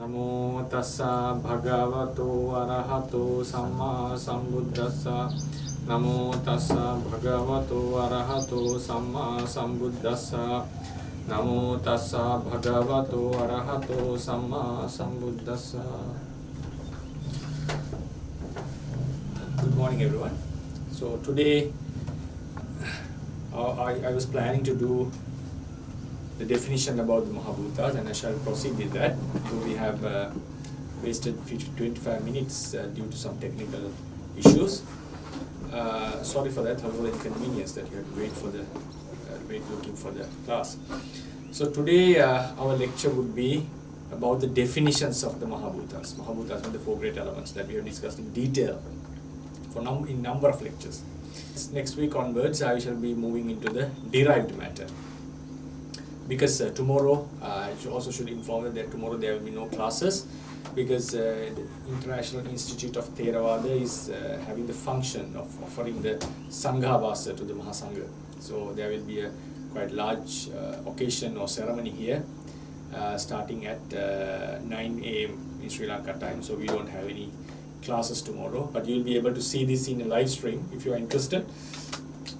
Namo tassa bhagavato arahato samma sambuddhassa. Namo tassa bhagavato arahato samma sambuddhassa. Namo tassa bhagavato arahato samma sambuddhassa. Good morning, everyone. So today I was planning to do the definition about the Mahabhutas, and I shall proceed with that. So we have wasted 25 minutes due to some technical issues. Sorry for that, for the inconvenience that you had to wait looking for the class. So today our lecture would be about the definitions of the Mahabhutas. Mahabhutas are the four great elements that we have discussed in detail in number of lectures. Next week onwards, I shall be moving into the derived matter. Because tomorrow, I also should inform that tomorrow there will be no classes, because the International Institute of Theravada is having the function of offering the Sanghavasa to the Mahasangha. So there will be a quite large occasion or ceremony here, starting at 9 a.m. in Sri Lanka time. So we don't have any classes tomorrow, but you'll be able to see this in a live stream if you are interested.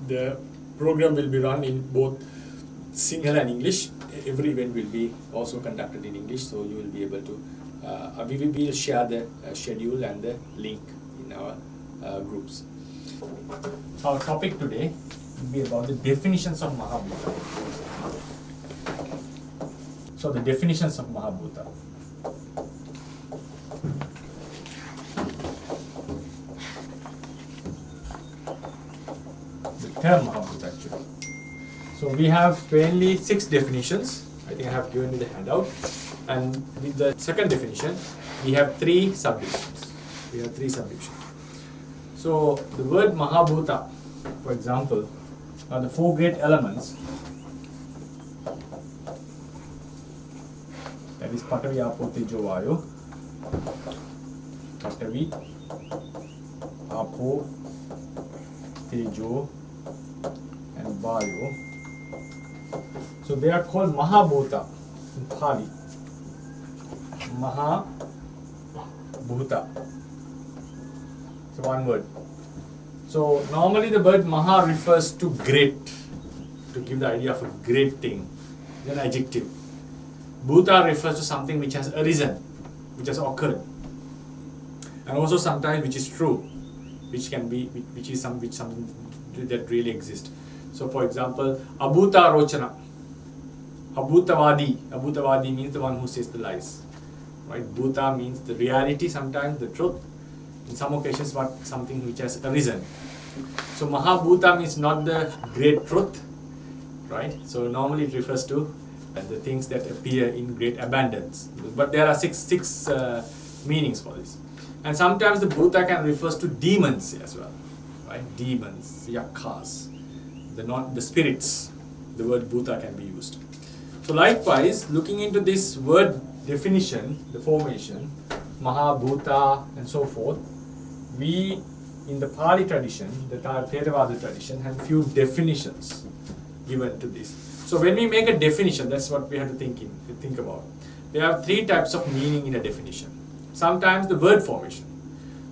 The program will be run in both Sinhala and English. Every event will be also conducted in English, so you will be able to, we will share the schedule and the link in our groups. Our topic today will be about the definitions of Mahabhuta. So the definitions of Mahabhuta. The term Mahabhuta actually. So we have mainly 6 definitions. I think I have given you the handout. And with the second definition, we have 3 subdivisions. So the word Mahabhuta, for example, are the 4 great elements. That is Patavi, Apo, Tejo, Vayu. Patavi, Apo, Tejo, and Vayu. So they are called Mahabhuta in Pali. Mahabhuta. So one word. So normally the word Maha refers to great, to give the idea of a great thing, an adjective. Bhuta refers to something which has arisen, which has occurred, and also sometimes which is true, which is something that really exists. So for example, Abhuta Rochana. Abhutavadi means the one who says the lies. Right? Bhuta means the reality, sometimes the truth. In some occasions, something which has arisen. So Mahabhuta means not the great truth, right? So normally it refers to the things that appear in great abundance. But there are six meanings for this. And sometimes the Bhuta can refers to demons as well, right? Demons, yakhas, the spirits. The word Bhuta can be used. So likewise, looking into this word definition, the formation, Mahabhuta and so forth, we in the Pali tradition, the Theravada tradition, have few definitions given to this. So when we make a definition, that's what we have to think about. There are 3 types of meaning in a definition. Sometimes the word formation.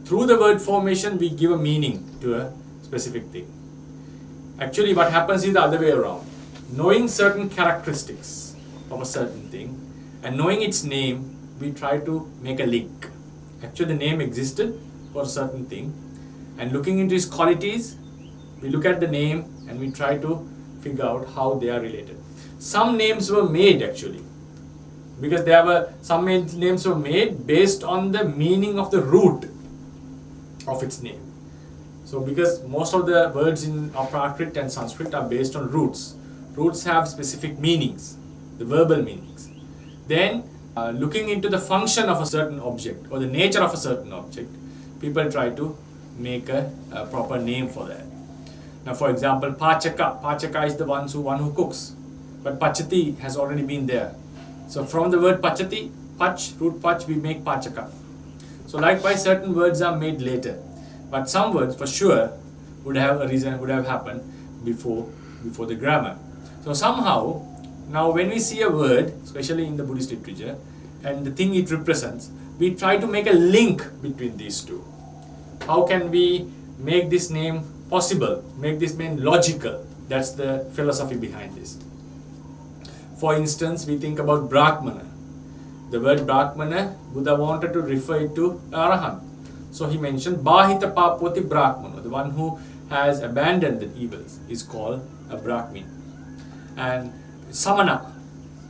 Through the word formation, we give a meaning to a specific thing. Actually, what happens is the other way around. Knowing certain characteristics of a certain thing and knowing its name, we try to make a link. Actually, the name existed for a certain thing, and looking into its qualities, we look at the name and we try to figure out how they are related. Some names were made actually, because some names were made based on the meaning of the root of its name. So because most of the words in Prakrit and Sanskrit are based on roots. Roots have specific meanings, the verbal meanings. Then, looking into the function of a certain object or the nature of a certain object, people try to make a proper name for that. Now, for example, Pachaka. Pachaka is the one who cooks, but Pachati has already been there. So, from the word Pachati, root Pach, we make Pachaka. So, likewise, certain words are made later, but some words for sure would have happened before the grammar. So somehow, now when we see a word, especially in the Buddhist literature, and the thing it represents, we try to make a link between these two. How can we make this name possible, make this name logical? That's the philosophy behind this. For instance, we think about Brahmana. The word Brahmana, Buddha wanted to refer it to Arahant. So he mentioned Bahita Papoti Brahmana, the one who has abandoned the evils is called a Brahmin. And Samana.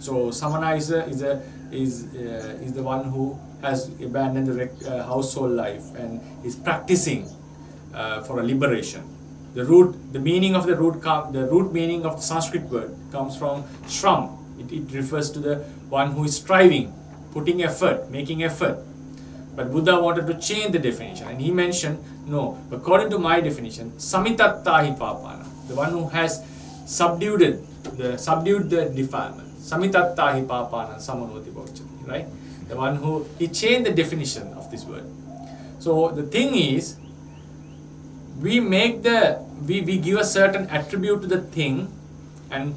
So Samana is the one who has abandoned the household life and is practicing for a liberation. The root meaning of the root meaning of the Sanskrit word comes from shram. It refers to the one who is striving, putting effort, making effort. But Buddha wanted to change the definition, and he mentioned, no, according to my definition, samitattahi papana, the one who has subdued the defilement. Samitattahi papana samanoti bhakchati, right? The one who, he changed the definition of this word. So the thing is, we give a certain attribute to the thing, and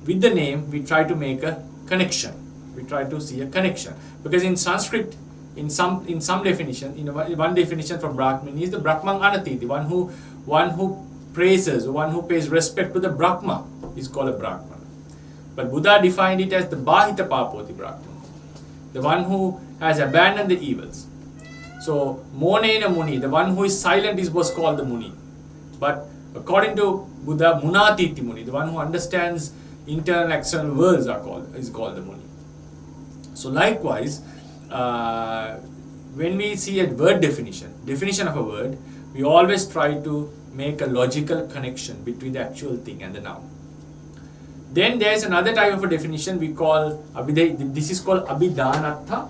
with the name we try to make a connection. We try to see a connection, because in Sanskrit, in some definition, one definition for Brahman is the Brahman Anati, the one who praises, one who pays respect to the Brahma is called a Brahman. But Buddha defined it as the Bahita Papoti Brahman, the one who has abandoned the evils. So Monena Muni, the one who is silent, was called the Muni. But according to Buddha, Munatiti Muni, the one who understands internal and external worlds is called the Muni. So likewise, when we see a word definition of a word, we always try to make a logical connection between the actual thing and the noun. Then there is another type of a definition we call this is called Abhidhanartha.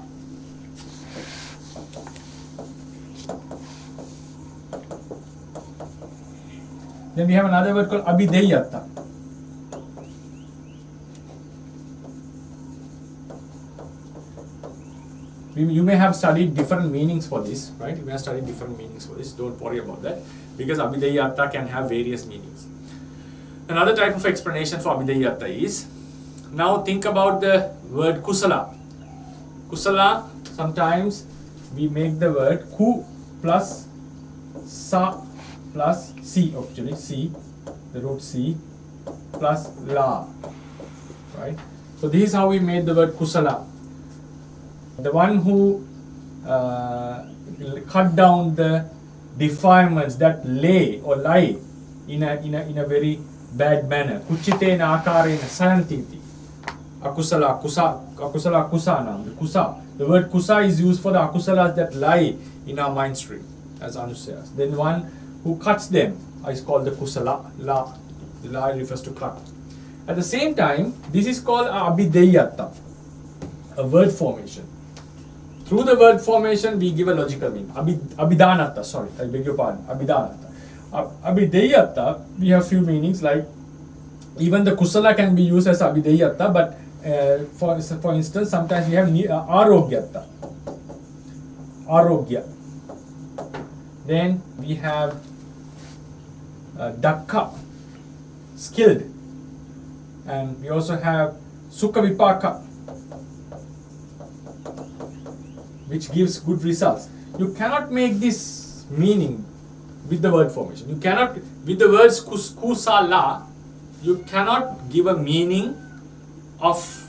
Then we have another word called Abhidheyatta. You may have studied different meanings for this, right? You may have studied different meanings for this. Don't worry about that, because Abhidheyatta can have various meanings. Another type of explanation for Abhidheyatta is, now think about the word Kusala. Kusala, sometimes we make the word Ku plus Sa plus C, actually C, the root C, plus La, right? So this is how we made the word Kusala. The one who cut down the defilements that lie in a very bad manner. Kuchitena akarena sanantiti. Akusala kusana. The kusa. The word kusa is used for the akusalas that lie in our mind stream, as Anu says. Then the one who cuts them is called the kusala. La. The la refers to cut. At the same time, this is called abhideyatta, a word formation. Through the word formation, we give a logical meaning. Abhidhanartha, sorry, I beg your pardon. Abhidhanartha. Abhideyatta, we have few meanings, like even the kusala can be used as abhideyatta, but for instance, sometimes we have arogyatta. Arogya. Then we have dakka, skilled. And we also have sukha vipaka, which gives good results. You cannot make this meaning with the word formation. You cannot, with the words kusala, you cannot give a meaning of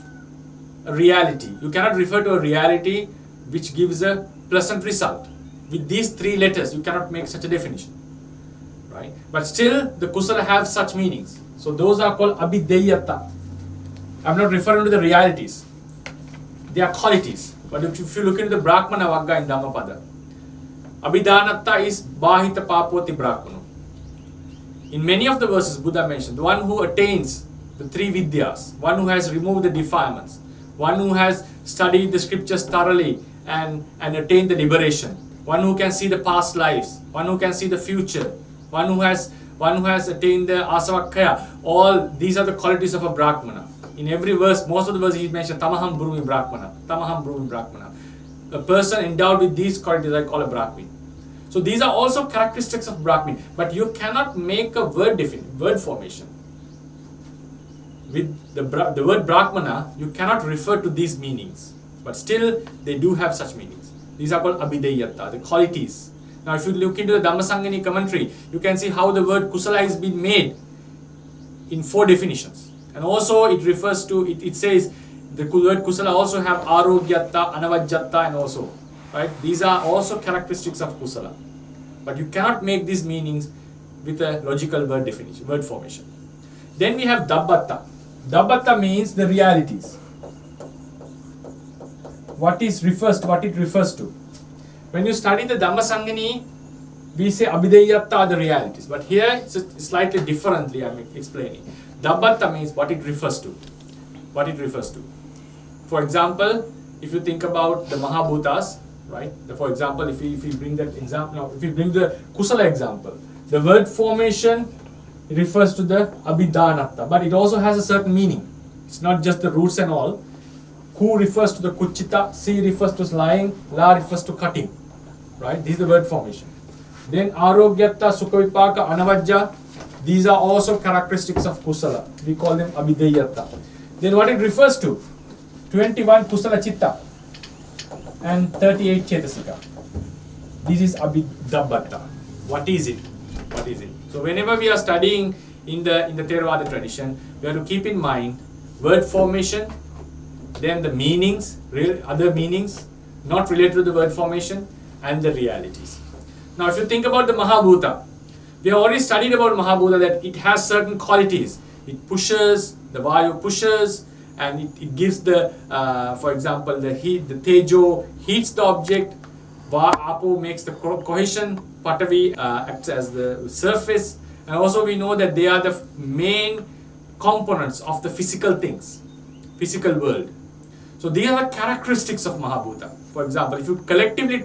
a reality. You cannot refer to a reality which gives a pleasant result. With these three letters, you cannot make such a definition, right? But still, the kusala have such meanings. So those are called abhideyatta. I'm not referring to the realities. They are qualities. But if you look into the Brahmana Vagga in Dhammapada, Abhidhanatta is Bahita Papoti Brahmana. In many of the verses, Buddha mentioned the one who attains the three vidyas, one who has removed the defilements, one who has studied the scriptures thoroughly and attained the liberation, one who can see the past lives, one who can see the future, one who has attained the asavakkhaya. All these are the qualities of a Brahmana. In every verse, most of the verses he mentioned Tamaham Brahmi Brahmana. Tamaham Brahmi Brahmana. A person endowed with these qualities I call a Brahmin. So these are also characteristics of Brahmin. But you cannot make a word formation. With the word Brahmana, you cannot refer to these meanings. but still they do have such meanings. These are called abhideyatta, the qualities. Now if you look into the Dhammasangani commentary, you can see how the word kusala is being made in 4 definitions. And also it refers to, it says the word kusala also have arogyatta, anavajyatta and also, right? These are also characteristics of kusala. But you cannot make these meanings with a logical word definition, word formation. Then we have dabbatta. Dabbatta means the realities. What it refers to. When you study the Dhammasangani, we say abhideyatta are the realities. But here it's slightly differently I'm explaining. Dabbatta means what it refers to. What it refers to. For example, if you think about the Mahabhutas, right? For example, if we bring that example, now if we bring the kusala example, the word formation refers to the abhidhanatta, but it also has a certain meaning. It's not just the roots and all. Ku refers to the kuchita, si refers to lying, la refers to cutting, right? This is the word formation. Then arogyatta, sukhavipaka, anavajja, these are also characteristics of kusala. We call them abhideyatta. Then what it refers to? 21 kusala chitta and 38 chetasika. This is abhidabbatta. What is it? What is it? So whenever we are studying in the Theravada tradition, we have to keep in mind word formation, then the meanings, other meanings not related to the word formation, and the realities. Now if you think about the Mahabhuta, we have already studied about Mahabhuta that it has certain qualities. It pushes, the Vayu pushes, and it gives the, for example, the heat, the Tejo heats the object, Apo makes the cohesion, Patavi acts as the surface, and also we know that they are the main components of the physical things, physical world. So these are the characteristics of Mahabhuta. For example, if you collectively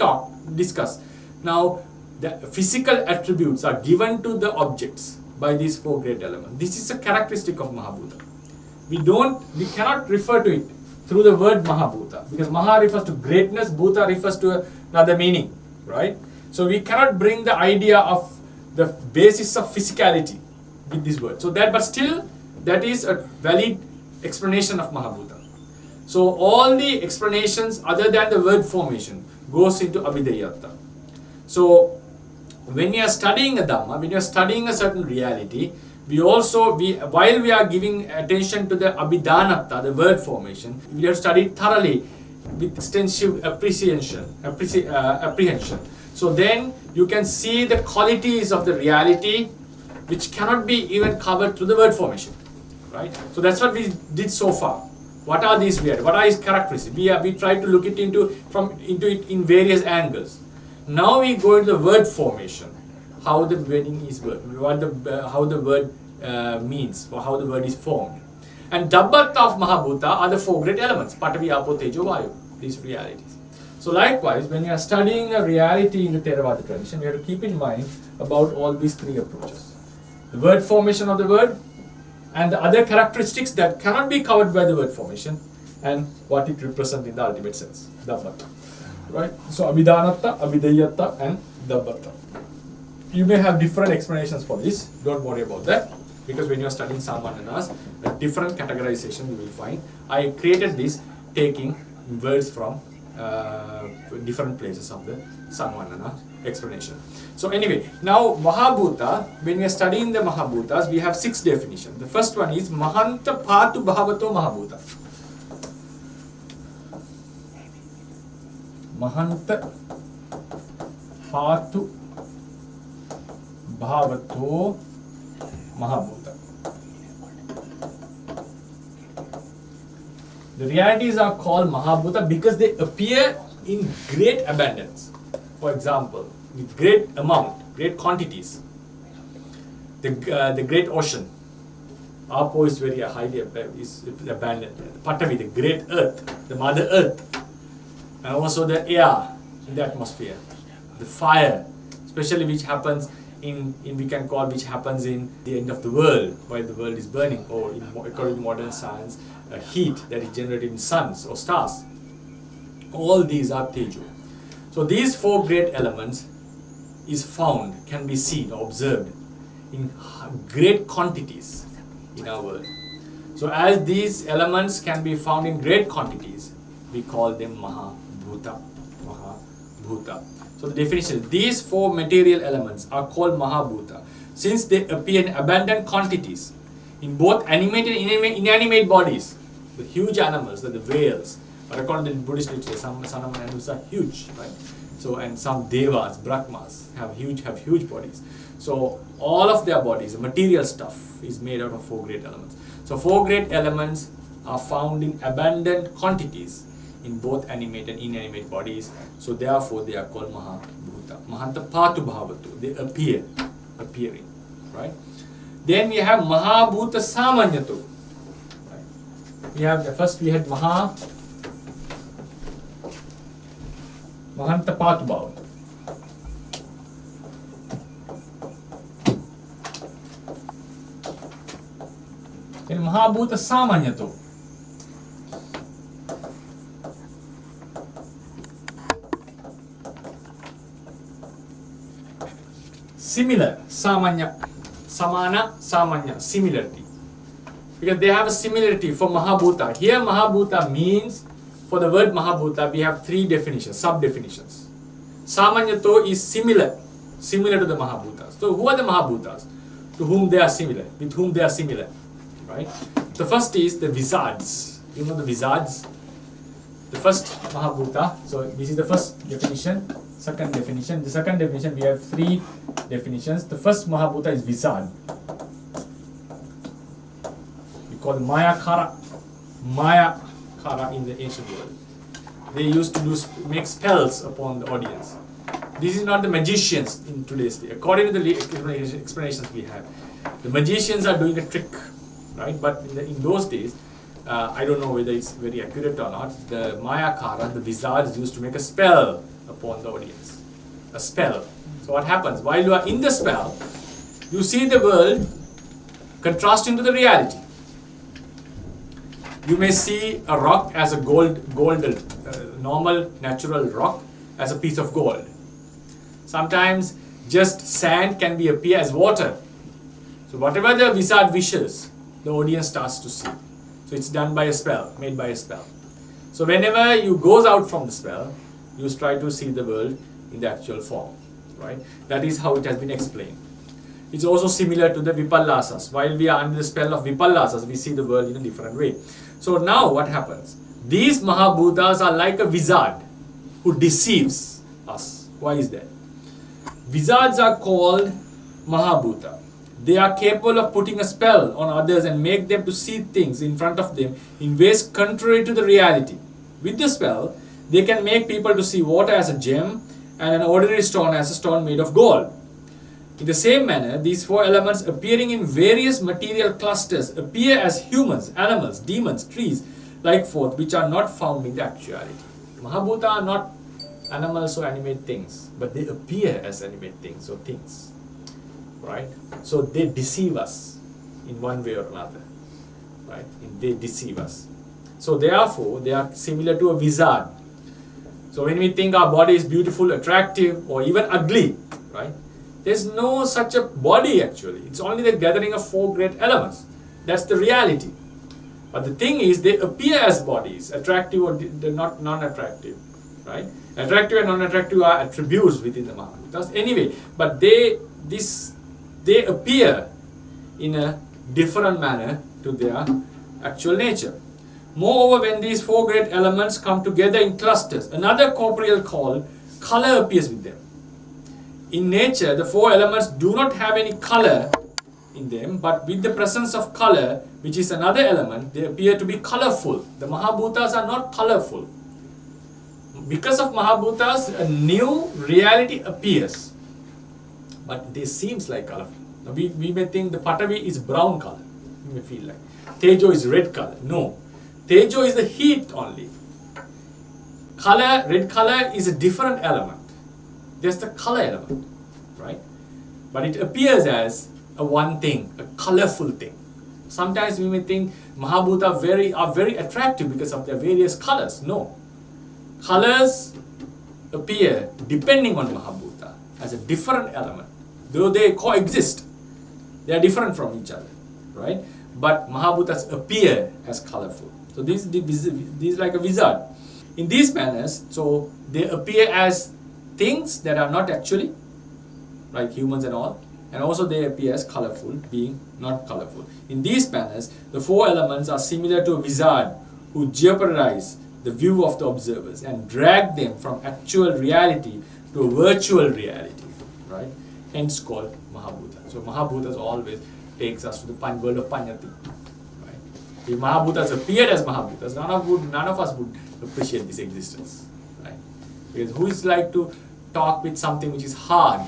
discuss, now the physical attributes are given to the objects by these 4 great elements. This is a characteristic of Mahabhuta. We cannot refer to it through the word Mahabhuta, because Maha refers to greatness, Bhuta refers to another meaning, right? So we cannot bring the idea of the basis of physicality with this word. So but still, that is a valid explanation of Mahabhuta. So all the explanations other than the word formation goes into abhideyatta. So when we are studying a Dhamma, when we are studying a certain reality, while we are giving attention to the abhidhanatta, the word formation, we have studied thoroughly with extensive apprehension. So then you can see the qualities of the reality which cannot be even covered through the word formation, right? So that's what we did so far. What are these realities? What are its characteristics? We tried to look it into it in various angles. Now we go into the word formation, how the wording is how the word means, or how the word is formed. And Dabbatta of Mahabhuta are the 4 great elements, Patavi, Apo, Tejo, Vayu, these realities. So likewise, when you are studying a reality in the Theravada tradition, you have to keep in mind about all these 3 approaches. The word formation of the word, and the other characteristics that cannot be covered by the word formation, and what it represents in the ultimate sense, Dabbatta. Right? So Abhidhanatta, Abhideyatta and Dabbatta. You may have different explanations for this, don't worry about that, because when you are studying Samananas, a different categorization you will find. I created this taking words from different places of the Sammanana explanation. So anyway, now Mahabhuta, when we are studying the Mahabhutas, we have 6 definitions. The first one is Mahanta Patu Bhavato Mahabhuta. Mahanta Patu Bhavato Mahabhuta. The realities are called Mahabhuta because they appear in great abundance. For example, with great amount, great quantities. The great ocean. Apo is very highly abundant. Patavi, the great earth, the mother earth. And also the air in the atmosphere. The fire, especially which happens which happens in the end of the world, while the world is burning, or according to modern science, heat that is generated in suns or stars. All these are Tejo. So these 4 great elements can be seen or observed in great quantities in our world. So as these elements can be found in great quantities, we call them Mahabhuta. Mahabhuta. So the definition, these four material elements are called Mahabhuta since they appear in abundant quantities in both animated and inanimate bodies. The huge animals, the whales, but according to the Buddhist literature, some animals are huge, right? So, and some devas, brahmas have huge bodies. So all of their bodies, the material stuff, is made out of four great elements. So four great elements are found in abundant quantities in both animate and inanimate bodies. So therefore they are called Mahabhuta. Mahantapatu bhavatu. They appearing, right? Then we have Mahabhuta Samanyato. Right? We had Mahantapatu bhavatu. Then Mahabhuta Samanyato. Similar, samanya, samana, samanya, similarity. Because they have a similarity for Mahabhuta. Here Mahabhuta means, for the word Mahabhuta, we have three definitions, sub-definitions. Samanyato is similar to the Mahabhutas. So who are the Mahabhutas? To whom they are similar, with whom they are similar, right? The first is the wizards. You know the wizards? The first Mahabhuta, so this is the first definition. Second definition. The second definition, we have three definitions. The first Mahabhuta is wizard. We call it Mayakara in the ancient world. They used to make spells upon the audience. This is not the magicians in today's day. According to the explanations we have, the magicians are doing a trick, right? But in those days, I don't know whether it's very accurate or not. The Mayakara, the wizards, used to make a spell upon the audience. A spell. So what happens? While you are in the spell, you see the world contrasting to the reality. You may see a rock as a normal natural rock as a piece of gold. Sometimes just sand can appear as water. So whatever the wizard wishes, the audience starts to see. So it's done by a spell, made by a spell. So whenever you goes out from the spell, you try to see the world in the actual form, right? That is how it has been explained. It's also similar to the Vipallasas. While we are under the spell of Vipallasas, we see the world in a different way. So now what happens? These Mahabhutas are like a wizard who deceives us. Why is that? Wizards are called Mahabhuta. They are capable of putting a spell on others and make them to see things in front of them in ways contrary to the reality. With the spell, they can make people to see water as a gem and an ordinary stone as a stone made of gold. In the same manner, these four elements appearing in various material clusters appear as humans, animals, demons, trees, like forth, which are not found in the actuality. Mahabhuta are not animals or animate things, but they appear as animate things or things, right? So they deceive us in one way or another, right? They deceive us. So therefore, they are similar to a wizard. So when we think our body is beautiful, attractive, or even ugly, right? There's no such a body actually. It's only the gathering of four great elements. That's the reality. But the thing is, they appear as bodies, attractive or not non-attractive, right? Attractive and non-attractive are attributes within the Mahabhutas. Anyway, but they appear in a different manner to their actual nature. Moreover, when these four great elements come together in clusters, another corporeal called color appears with them. In nature, the four elements do not have any color in them, but with the presence of color, which is another element, they appear to be colorful. The Mahabhutas are not colorful. Because of Mahabhutas, a new reality appears, but they seems like colorful. Now we may think the Patavi is brown color. You may feel like Tejo is red color. No, Tejo is the heat only. Color, red color is a different element. There's the color element, right? But it appears as a one thing, a colorful thing. Sometimes we may think Mahabhuta are very attractive because of their various colors. No. Colors appear depending on Mahabhuta as a different element. Though they coexist, they are different from each other, right? But Mahabhutas appear as colorful. So this is like a wizard. in these manners, so they appear as things that are not actually, like humans and all, and also they appear as colorful, being not colorful. In these manners, the four elements are similar to a wizard who jeopardize the view of the observers and drag them from actual reality to a virtual reality, right? Hence called Mahabhuta. So Mahabhutas always takes us to the world of Panyati, right? If Mahabhutas appeared as Mahabhutas, none of us would appreciate this existence, right? Because who is like to talk with something which is hard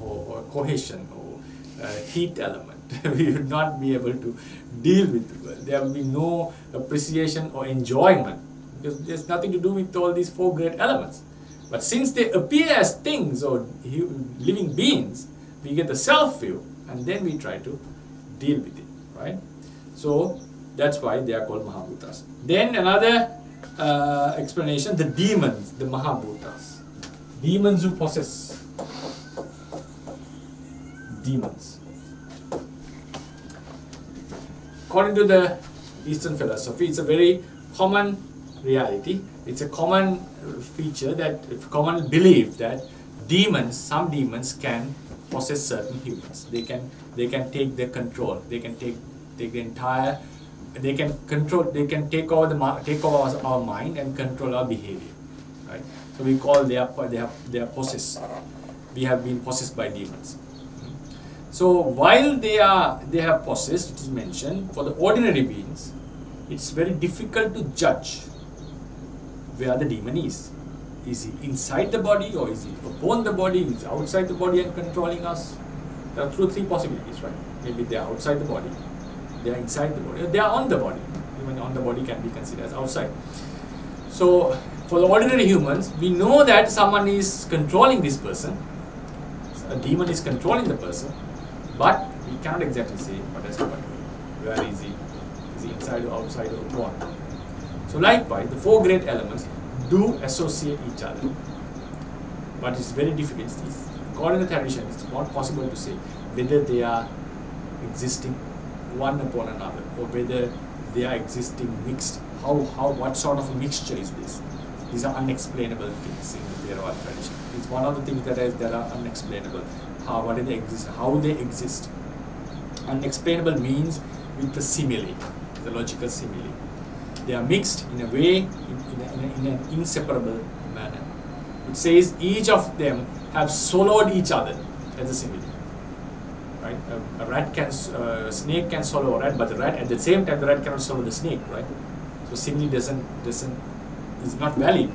or cohesion or heat element? We would not be able to deal with the world. There will be no appreciation or enjoyment because there's nothing to do with all these four great elements. But since they appear as things or living beings, we get the self view and then we try to deal with it, right? So that's why they are called Mahabhutas. Then another explanation, the demons, the Mahabhutas. Demons who possess. Demons. According to the Eastern philosophy, it's a very common reality. It's a common feature, that common belief that demons, some demons can possess certain humans. They can take their control. They can take the entire. They can control. They can take over our mind and control our behavior. Right. So we call they are possessed. We have been possessed by demons. So while they have possessed, it is mentioned, for the ordinary beings, it's very difficult to judge where the demon is. Is he inside the body or is he upon the body? Is he outside the body and controlling us? There are three possibilities, right? Maybe they are outside the body, they are inside the body, or they are on the body. Even on the body can be considered as outside. So for the ordinary humans, we know that someone is controlling this person. A demon is controlling the person. But we cannot exactly say what has happened. Where is he? Is he inside or outside or what? So likewise, the four great elements do associate each other. But it's very difficult. According to tradition, it's not possible to say whether they are existing one upon another or whether they are existing mixed. What sort of a mixture is this? These are unexplainable things in the Theravada tradition. It's one of the things that are unexplainable. How they exist. Unexplainable means with the simile, the logical simile. They are mixed in a way, in an inseparable manner. It says each of them have swallowed each other as a simile. Right? A snake can swallow a rat, but the rat at the same time the rat cannot swallow the snake, right? So simile is not valid.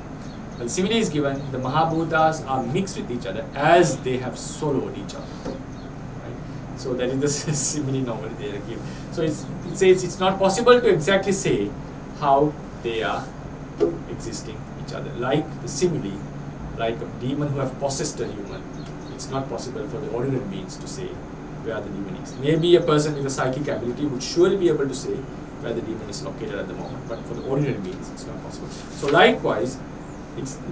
But the simile is given, the Mahabhutas are mixed with each other as they have swallowed each other. Right? So that is the simile normally they are given. So it says it's not possible to exactly say how they are existing each other. Like the simile, like a demon who have possessed a human, it's not possible for the ordinary beings to say where the demon is. Maybe a person with a psychic ability would surely be able to say where the demon is located at the moment, but for the ordinary beings, it's not possible. So likewise,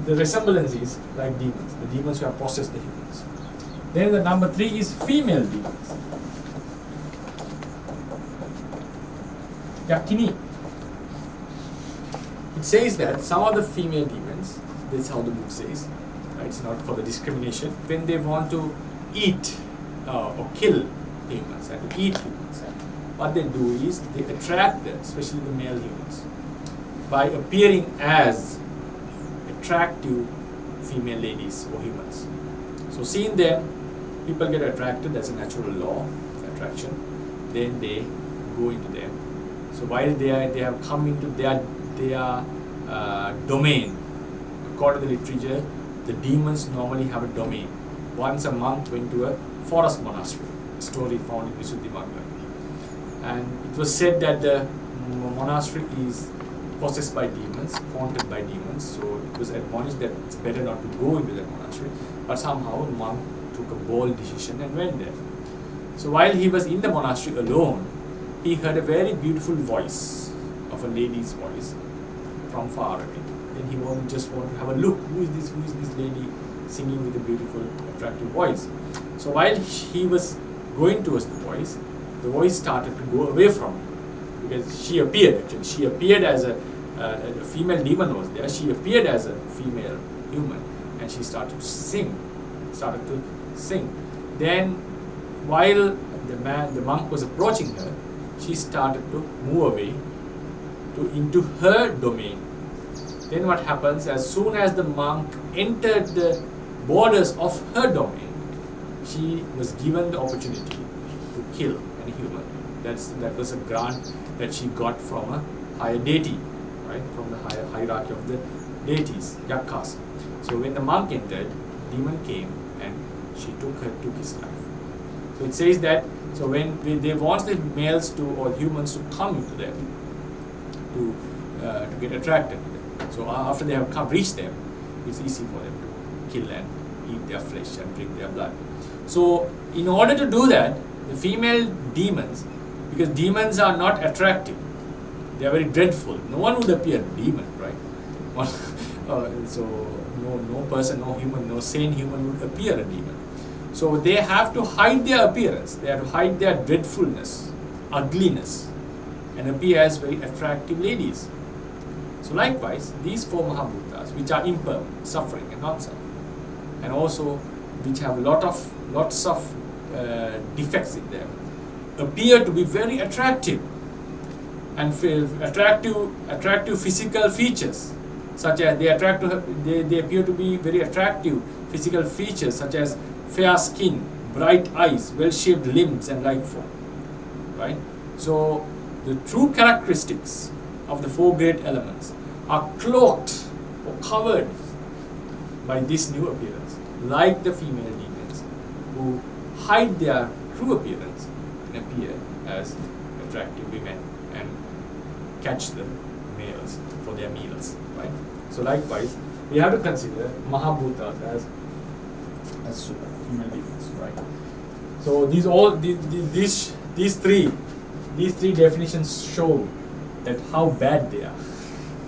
the resemblance is like demons, the demons who have possessed the humans. Then the number 3 is female demons. Yakini. It says that some of the female demons, that's how the book says, right? It's not for the discrimination, when they want to eat or kill humans and eat humans, what they do is they attract them, especially the male humans, by appearing as attractive female ladies or humans. So seeing them, people get attracted. That's a natural law, attraction. Then they go into them. So while they have come into their domain, according to the literature, the demons normally have a domain. Once a monk went to a forest monastery, a story found in Visuddhimagga. And it was said that the monastery is possessed by demons, haunted by demons, so it was admonished that it's better not to go into that monastery. But somehow the monk took a bold decision and went there. So while he was in the monastery alone, he heard a very beautiful voice of a lady's voice from far away. Then he just wanted to have a look. Who is this lady singing with a beautiful, attractive voice? So while he was going towards the voice started to go away from him, because she appeared as a a female demon was there. She appeared as a female human and she started to sing. Then while the monk was approaching her, she started to move away into her domain. Then what happens, as soon as the monk entered the borders of her domain, she was given the opportunity to kill any human. That was a grant that she got from a higher deity, right? From the higher hierarchy of the deities, yaksas. So when the monk entered, the demon came and she took his life. So it says that, so when they want the males or humans to come into them, to get attracted to them. So after they have reached them, it's easy for them to kill and eat their flesh and drink their blood. So in order to do that, the female demons, because demons are not attractive, they are very dreadful. No one would appear a demon, right? So no person, no human, no sane human would appear a demon. So they have to hide their appearance, they have to hide their dreadfulness, ugliness, and appear as very attractive ladies. So likewise, these four Mahabhutas, which are impermanent, suffering and non-self, and also which have lots of defects in them, appear to be very attractive and attractive physical features, such as they appear to be very attractive physical features such as fair skin, bright eyes, well-shaped limbs, and like form. Right? So the true characteristics of the four great elements are cloaked or covered by this new appearance, like the female demons who hide their true appearance and appear as attractive women and catch the males for their meals. Right? So likewise, we have to consider Mahabhutas as female demons. Right? So these three definitions show that how bad they are,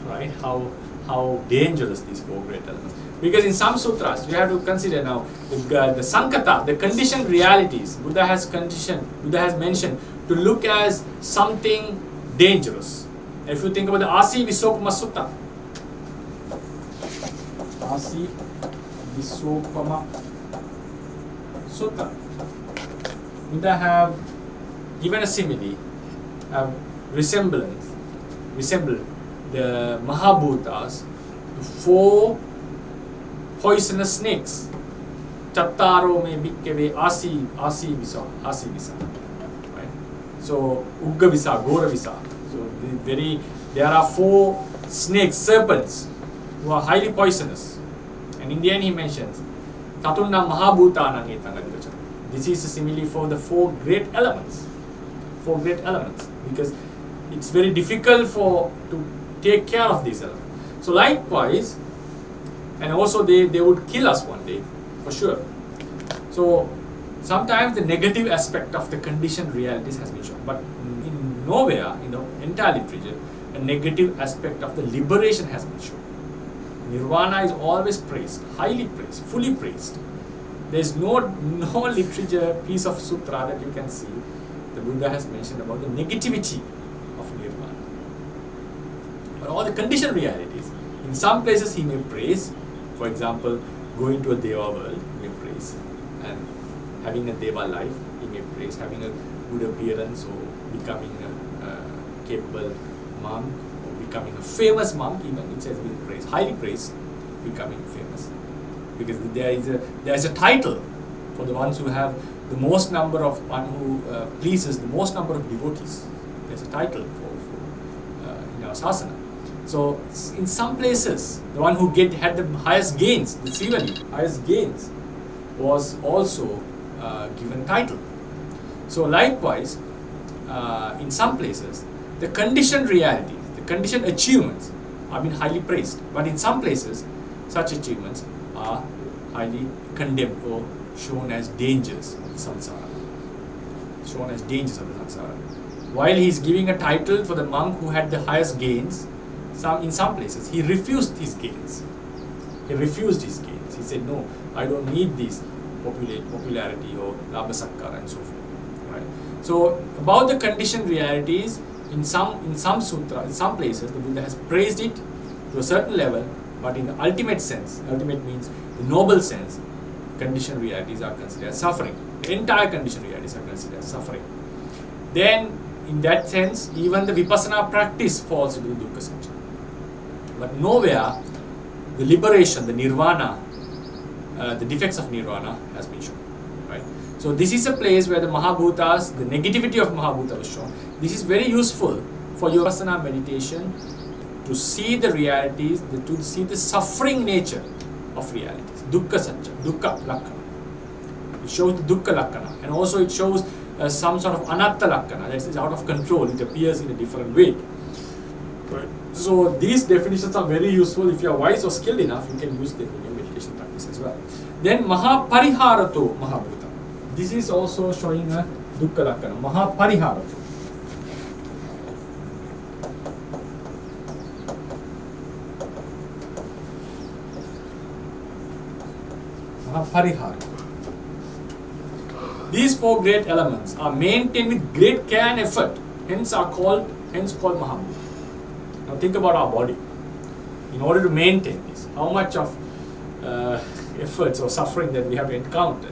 right? How dangerous these four great elements. Because in some sutras, we have to consider now the sankata, the conditioned realities. Buddha has mentioned to look as something dangerous. If you think about the Asi Visopama Sutta, Asi Visopama Sutta, Buddha have given a simile, resemble the Mahabhutas to four poisonous snakes. Chattaro me bhikkave asi visa. Right? So Ugga visa, Gora visa. So there are four snakes, serpents, who are highly poisonous. And in the end he mentions Tatunna Mahabhutanang etang adivacana. This is a simile for the four great elements. Because it's very difficult to take care of these elements. So likewise, and also they would kill us one day, for sure. So sometimes the negative aspect of the conditioned realities has been shown, but in nowhere in the entire literature a negative aspect of the liberation has been shown. Nirvana is always praised, highly praised, fully praised. There is no literature piece of sutra that you can see the Buddha has mentioned about the negativity of nirvana. But all the conditioned realities, in some places he may praise. For example, going to a Deva world, he may praise, and having a Deva life, he may praise, having a good appearance or becoming a capable monk or becoming a famous monk, even it says being praised, highly praised, becoming famous. Because there is a title for the ones who have the most number of, one who pleases the most number of devotees. There's a title for in our sasana. So in some places, the one who had the highest gains, the Srivali, highest gains, was also given title. So likewise, in some places, the conditioned realities, the conditioned achievements have been highly praised. But in some places, such achievements are highly condemned or shown as dangers of the samsara. Shown as dangers of the samsara. While he is giving a title for the monk who had the highest gains, in some places he refused his gains. He said, no, I don't need this popularity or labha sakkara and so forth. Right? So about the conditioned realities, in some sutra, in some places, the Buddha has praised it to a certain level, but in the ultimate sense, ultimate means the noble sense, conditioned realities are considered as suffering. The entire conditioned realities are considered as suffering. Then, in that sense, even the vipassana practice falls into the dukkha satcha. But nowhere the liberation, the nirvana, the defects of nirvana has been shown. Right? So this is a place where the Mahabhutas, the negativity of Mahabhuta was shown. This is very useful for your vipassana meditation to see the realities, to see the suffering nature of realities. Dukkha satcha, dukkha lakkana. It shows the dukkha lakkana, and also it shows some sort of anatta lakkana, that is out of control, it appears in a different way. Right. So these definitions are very useful. If you are wise or skilled enough, you can use them in your meditation practice as well. Then Mahapariharato Mahabhuta. This is also showing a dukkha lakkana. Mahapariharato. Mahapariharato. These four great elements are maintained with great care and effort, hence called Mahabhuta. Now think about our body. In order to maintain this, how much of efforts or suffering that we have to encounter.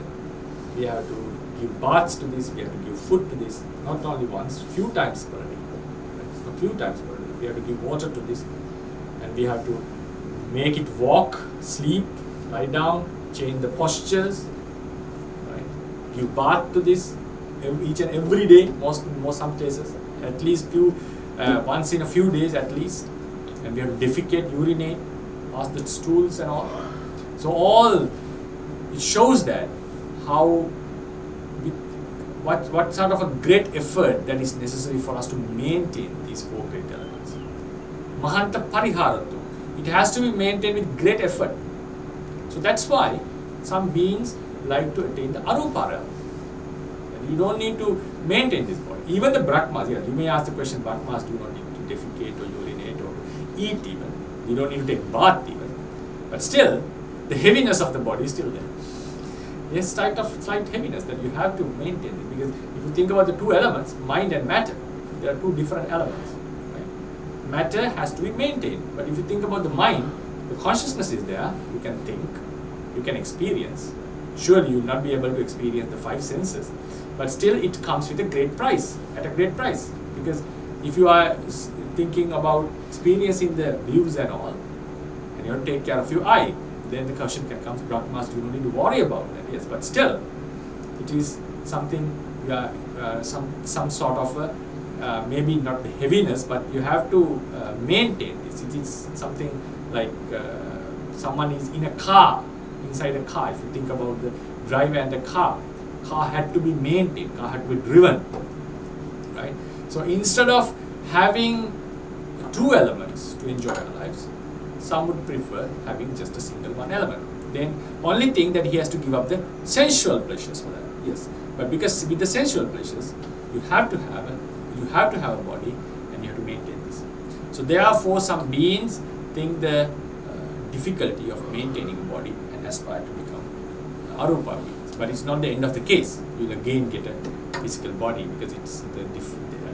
We have to give baths to this, we have to give food to this, not only once, few times per day. A few times per day. We have to give water to this, and we have to make it walk, sleep, lie down, change the postures, right? Give bath to this each and every day, most some places, at least once in a few days at least, and we have to defecate, urinate, pass the stools and all. So it shows that how what sort of a great effort that is necessary for us to maintain these four great elements. Mahanta Pariharato. It has to be maintained with great effort. So that's why some beings like to attain the Arupa realm. You don't need to maintain this body. Even the Brahmas, you may ask the question, Brahmas do not need to defecate or urinate or eat even. You don't need to take bath even. But still, the heaviness of the body is still there. There's slight heaviness that you have to maintain it, because if you think about the two elements, mind and matter, there are two different elements. Right? Matter has to be maintained, but if you think about the mind, the consciousness is there, you can think, you can experience. Surely you will not be able to experience the five senses, but still it comes with a great price, at a great price. Because if you are thinking about experiencing the views and all, and you have to take care of your eye, then the question can come, Brahmas, you don't need to worry about that, yes, but still, it is something, some sort of maybe not the heaviness, but you have to maintain this. It is something like someone is in a car, inside a car. If you think about the driver and the car had to be maintained, car had to be driven, right? So instead of having two elements to enjoy our lives, some would prefer having just a single one element. Then only thing that he has to give up the sensual pleasures for that. Yes, but because with the sensual pleasures, you have to have a body, and you have to maintain this. So therefore, some beings think the difficulty of maintaining a body and aspire to become Arupa beings. But it's not the end of the case. You will again get a physical body, because it's the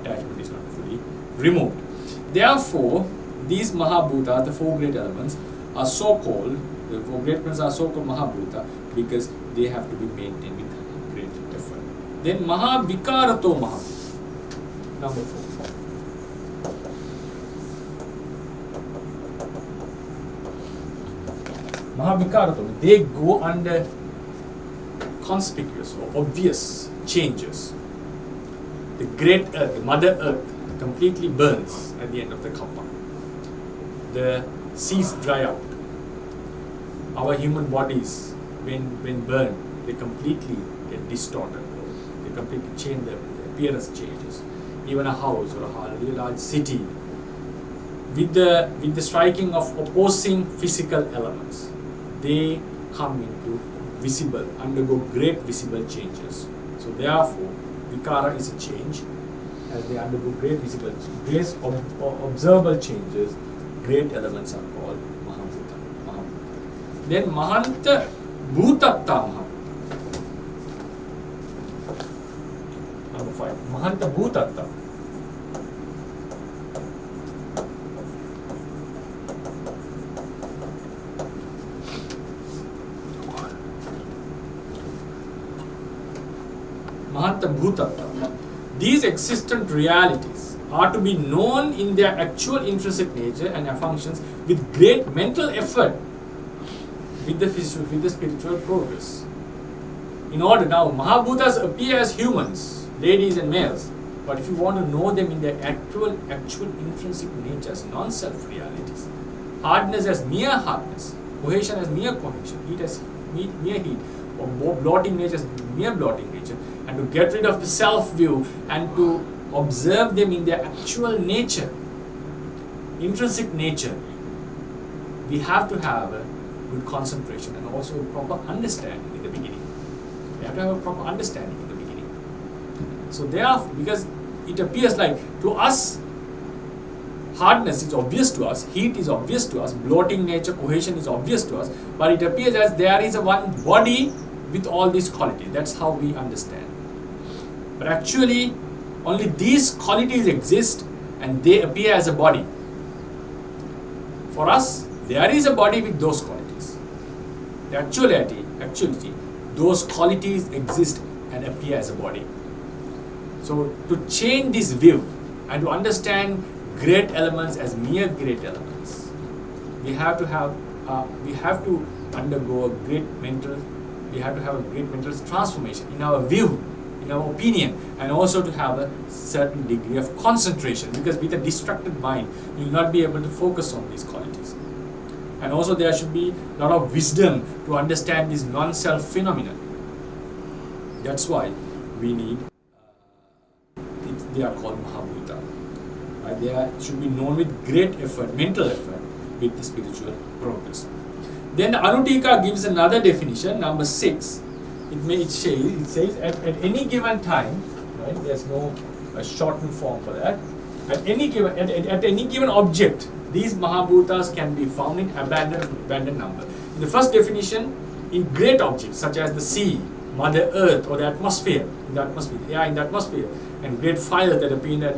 attachment is not fully removed. Therefore, these Mahabhutas, the four great elements, are so called, the four great elements are so called Mahabhuta, because they have to be maintained with great effort. Then Mahavikarato Mahabhuta, number 4. Mahavikarato, they go under conspicuous or obvious changes. The great earth, the mother earth, completely burns at the end of the kalpa. The seas dry out. Our human bodies, when burned, they completely get distorted. They completely change, their appearance changes. Even a house or a really large city, with the striking of opposing physical elements, they come into undergo great visible changes. So therefore, vikara is a change. As they undergo great visible, great observable changes, great elements are called Mahabhuta. Then Mahanta Bhutatta Mahabhuta. Number 5. Mahanta Bhutatta. Mahanta Bhutata. These existent realities are to be known in their actual intrinsic nature and their functions with great mental effort with the spiritual progress. In order now, Mahabhutas appear as humans, ladies and males, but if you want to know them in their actual intrinsic natures, non-self realities, hardness as mere hardness, cohesion as mere cohesion, heat as mere heat, or blotting nature as mere blotting nature, and to get rid of the self-view and to observe them in their actual nature, intrinsic nature, we have to have a good concentration and also a proper understanding in the beginning. We have to have a proper understanding in the beginning. So therefore, because it appears like to us, hardness is obvious to us, heat is obvious to us, blotting nature, cohesion is obvious to us, but it appears as there is a one body with all these qualities. That's how we understand. But actually, only these qualities exist and they appear as a body. For us, there is a body with those qualities. The actuality, those qualities exist and appear as a body. So to change this view and to understand great elements as mere great elements, we have to undergo a great mental transformation in our view, in our opinion, and also to have a certain degree of concentration, because with a distracted mind you will not be able to focus on these qualities. And also there should be a lot of wisdom to understand this non-self phenomenon. That's why we need they are called Mahabhuta. They should be known with great effort, mental effort, with the spiritual progress. Then the Anutika gives another definition, number 6. It says at any given time, right? There's no shortened form for that. At any given object, these Mahabhutas can be found in abundant number. In the first definition, in great objects such as the sea, Mother Earth, or the atmosphere, in the atmosphere, and great fires that appear at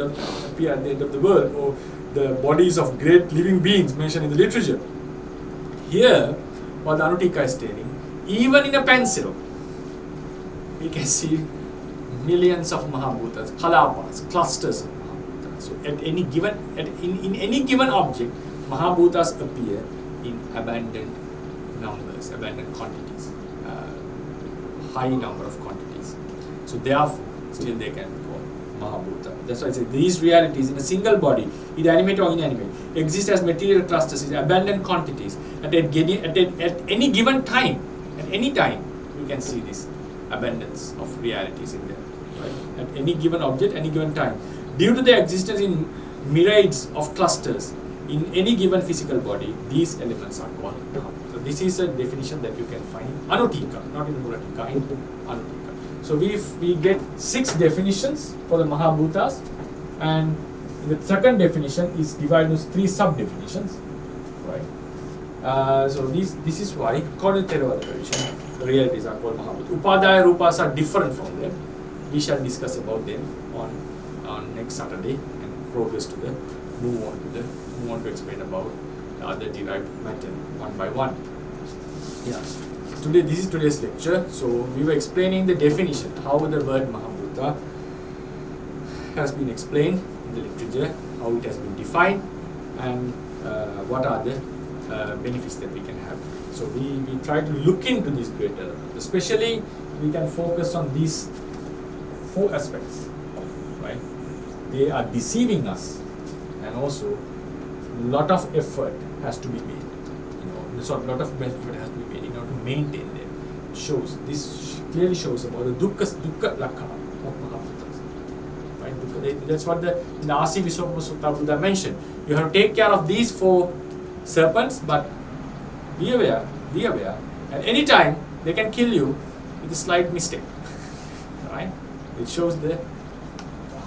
the end of the world, or the bodies of great living beings mentioned in the literature. Here, what the Anutika is stating, even in a pencil, we can see millions of Mahabhutas, kalapas, clusters of Mahabhutas. So at any given, in any given object, Mahabhutas appear in abundant numbers, abundant quantities, high number of quantities. So therefore, still they can be called Mahabhuta. That's why I say these realities in a single body, either animate or inanimate, exist as material clusters in abundant quantities. At any given time, at any time, you can see this abundance of realities in there. Right? At any given object, any given time. Due to their existence in myriads of clusters in any given physical body, these elements are called Mahabhuta. So this is a definition that you can find in Anutika, not in Muratika, in Anutika. So we get 6 definitions for the Mahabhutas, and the second definition is divided into 3 sub-definitions. Right? So this is why, according to Theravada tradition, the realities are called Mahabhuta. Upadaya Rupas are different from them. We shall discuss about them on next Saturday and progress to the move on to explain about the other derived matter one by one. Yeah. This is today's lecture. So we were explaining the definition, how the word Mahabhuta has been explained in the literature, how it has been defined, and what are the benefits that we can have. So we try to look into these great elements. Especially we can focus on these 4 aspects. Right? They are deceiving us, and also a lot of effort has to be made. So a lot of effort has to be made in order to maintain them. This clearly shows about the dukkha lakkhana of Mahabhutas. Right? That's what in the Asi Viswapa Sutta Buddha mentioned. You have to take care of these 4 serpents, but be aware, at any time they can kill you with a slight mistake. Right? It shows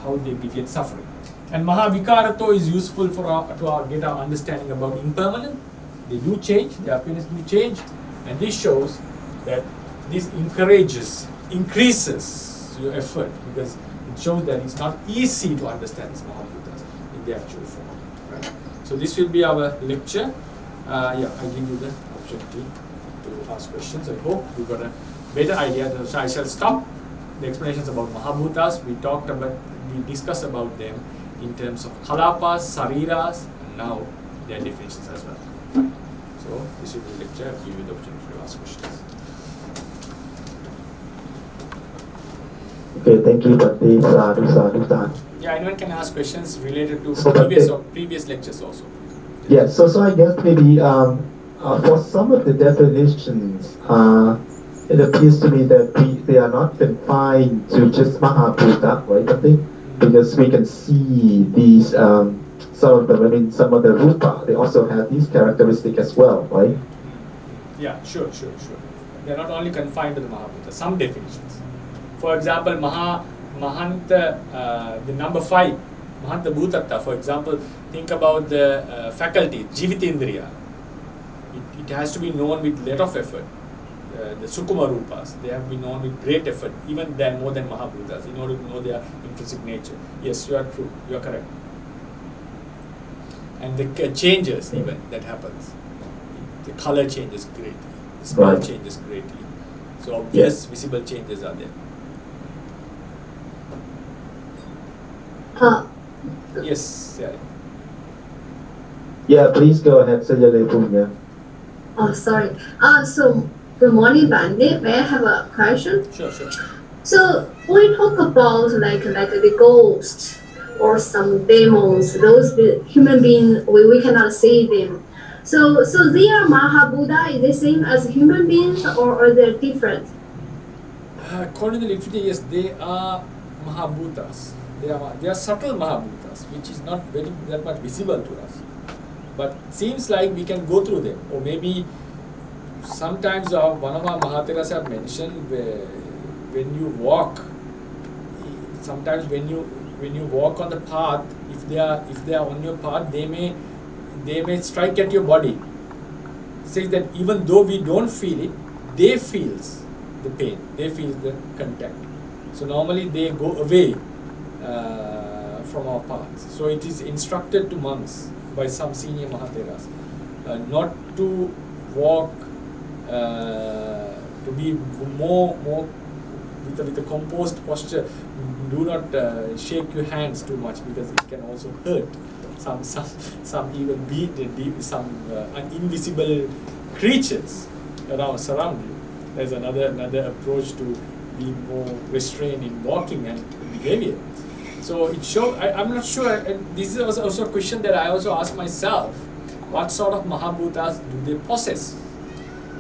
how they get suffering. And Mahavihāra is useful to get our understanding about impermanence. They do change, their appearance do change, and this shows that this increases your effort, because it shows that it's not easy to understand these Mahabhutas in the actual form. Right? So this will be our lecture. I give you the opportunity to ask questions. I hope you got a better idea. So I shall stop the explanations about Mahabhutas, we discussed about them in terms of kalapas, sariras, and now their definitions as well. So this is the lecture. I'll give you the opportunity to ask questions. Okay, thank you, Bhante. Sadhu. Yeah, anyone can ask questions related to So, previous lectures also. Yeah, so I guess maybe for some of the definitions, it appears to me that they are not confined to just Mahabhuta, right? I think because we can see these some of the Rupa, they also have these characteristics as well, right? Yeah, sure. They are not only confined to the Mahabhuta. Some definitions. For example, Mahanta, the number 5, Mahanta Bhutatta, for example, think about the faculty, Jivitindriya. It has to be known with lot of effort. The Sukuma Rupas, they have been known with great effort, even more than Mahabhutas, in order to know their intrinsic nature. Yes, you are true, you are correct. And the changes even that happens. The color changes greatly, the smell changes greatly. So obvious visible changes are there. Yes, yeah. Yeah, please go ahead, Sajalepum. Oh, sorry. So, good morning, Bande. May I have a question? Sure. So, we talk about like the ghosts or some demons, those human beings, we cannot see them. So they are Mahabhuta, is the same as human beings or are they different? According to the literature, yes, they are Mahabhutas. They are subtle Mahabhutas, which is not that much visible to us. But seems like we can go through them, or maybe sometimes one of our Mahateras have mentioned when you walk. Sometimes when you walk on the path, if they are on your path, they may strike at your body. It says that even though we don't feel it, they feels the pain, they feel the contact. So normally they go away from our paths. So it is instructed to monks by some senior Mahateras not to walk, to be more with a composed posture. Do not shake your hands too much because it can also hurt. Some even some invisible creatures surround you. There's another approach to be more restrained in walking and behavior. So it shows. I'm not sure. And this is also a question that I also ask myself: what sort of Mahabhutas do they possess?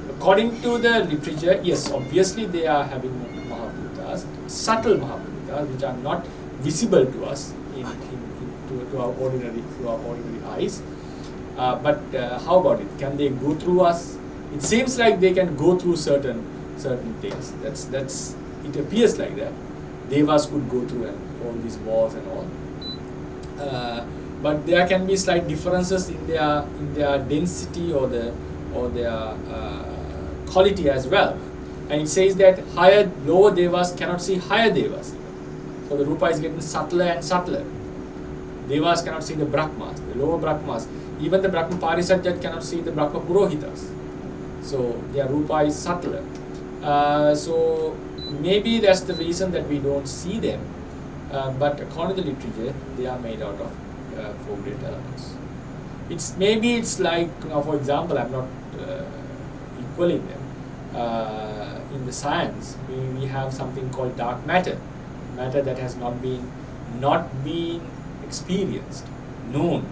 According to the literature, yes, obviously they are having Mahabhutas, subtle Mahabhutas, which are not visible to us to our ordinary eyes. But how about it? Can they go through us? It seems like they can go through certain things. That's it appears like that. Devas could go through all these walls and all. But there can be slight differences in their density or their quality as well. And it says that lower devas cannot see higher devas. So the Rupa is getting subtler and subtler. Devas cannot see the Brahmas, the lower Brahmas. Even the Brahma Parisajjat cannot see the Brahma Purohitas. So their Rupa is subtler. So maybe that's the reason that we don't see them. But according to the literature, they are made out of 4 great elements. It's like, for example, I'm not equaling them. In the science, we have something called dark matter that has not been experienced, known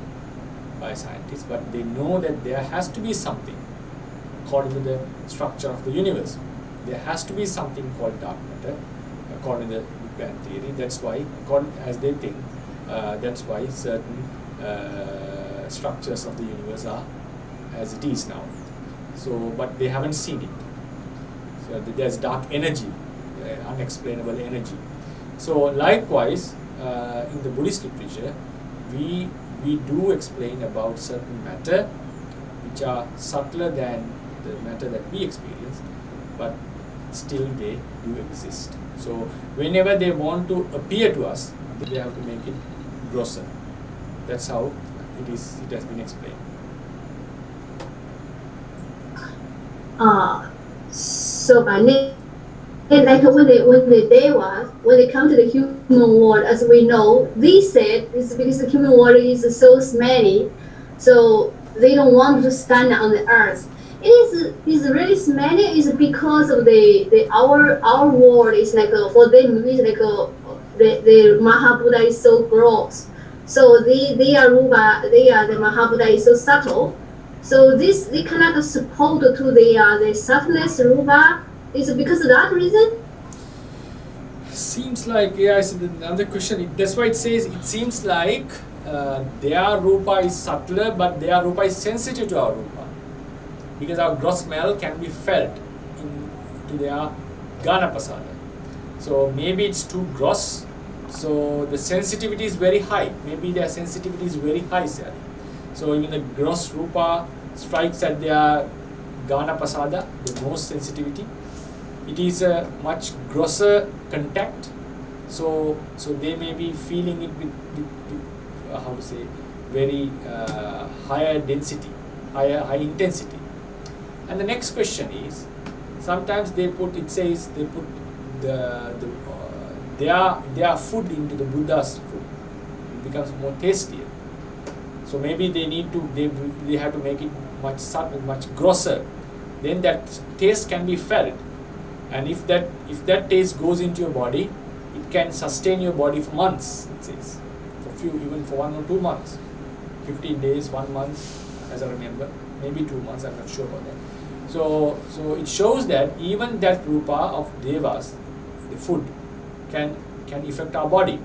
by scientists, but they know that there has to be something according to the structure of the universe. There has to be something called dark matter according to the Big Bang theory. That's why, as they think, that's why certain structures of the universe are as it is now. So, but they haven't seen it. So there's dark energy, unexplainable energy. So likewise, in the Buddhist literature, we do explain about certain matter which are subtler than the matter that we experience, but still they do exist. So whenever they want to appear to us, they have to make it grosser. That's how it has been explained. So by name, like when the Devas, when they come to the human world, as we know, they said it's because the human world is so smelly, so they don't want to stand on the earth. Is really smelly is because of our world is like for them is like the Mahabhuta is so gross. So they are Rupa, the Mahabhuta is so subtle. So this they cannot support to the subtleness Rupa. Is it because of that reason? Seems like, yeah, it's another question. That's why it says, it seems like their Rupa is subtler, but their Rupa is sensitive to our Rupa. Because our gross smell can be felt to their Gana Pasada. So maybe it's too gross, so the sensitivity is very high. Maybe their sensitivity is very high, sir. So even the gross Rupa strikes at their Gana Pasada, the most sensitivity. It is a much grosser contact, so they may be feeling it with how to say, very higher density, high intensity. And the next question is, sometimes they put their food into the Buddha's food. It becomes more tastier. So maybe they have to make it much subtle, much grosser. Then that taste can be felt. And if that taste goes into your body, it can sustain your body for months, it says. Even for 1 or 2 months. 15 days, 1 month, as I remember. Maybe 2 months, I'm not sure about that. So it shows that even that Rupa of Devas, the food, can affect our body.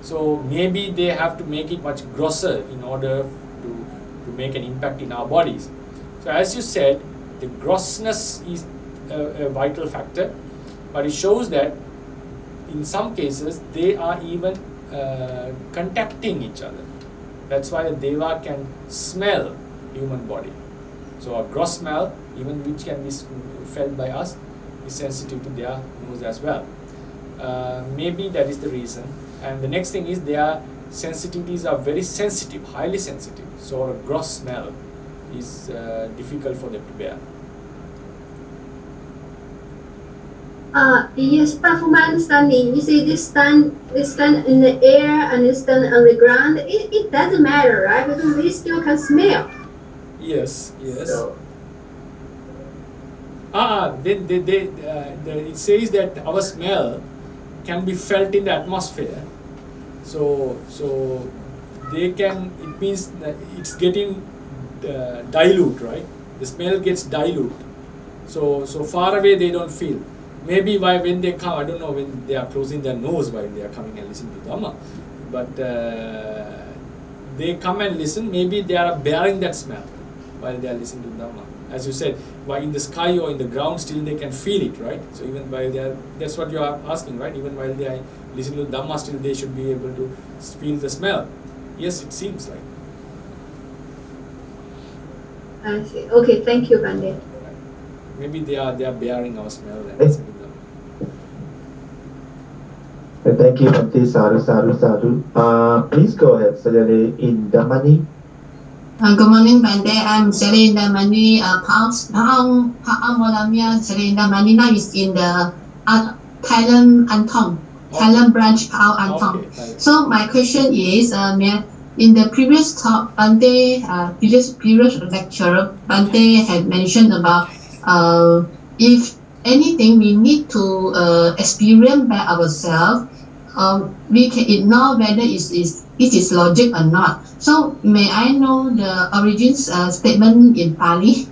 So maybe they have to make it much grosser in order to make an impact in our bodies. So as you said, the grossness is a vital factor, but it shows that in some cases they are even contacting each other. That's why a Deva can smell human body. So a gross smell, even which can be felt by us, is sensitive to their nose as well. Maybe that is the reason. And the next thing is their sensitivities are very sensitive, highly sensitive. So a gross smell is difficult for them to bear. Yes, but from my understanding, you say they stand in the air and they stand on the ground. It doesn't matter, right? Because they still can smell. Yes. So. It says that our smell can be felt in the atmosphere. So they can. It means that it's getting dilute, right? The smell gets dilute. So far away they don't feel. Maybe when they come, I don't know when they are closing their nose while they are coming and listening to Dhamma, but they come and listen. Maybe they are bearing that smell while they are listening to Dhamma. As you said, while in the sky or in the ground, still they can feel it, right? So even while they are, that's what you are asking, right? Even while they are listening to Dhamma, still they should be able to feel the smell. Yes, it seems like. I see. Okay, thank you, Pandit. Maybe they are bearing our smell and listening to them. Thank you, Bhante. Sadhu. Please go ahead, Sajale in Damani. Good morning, Bande. I'm Sri Lanka. Sri Lanka now is in the Thailand Antong, Thailand branch Pao Antong. Okay, so my question is, in the previous talk, Bande, previous lecture, Bande had mentioned about if anything we need to experience by ourselves, we can ignore whether it is logic or not. So may I know the origins statement in Pali?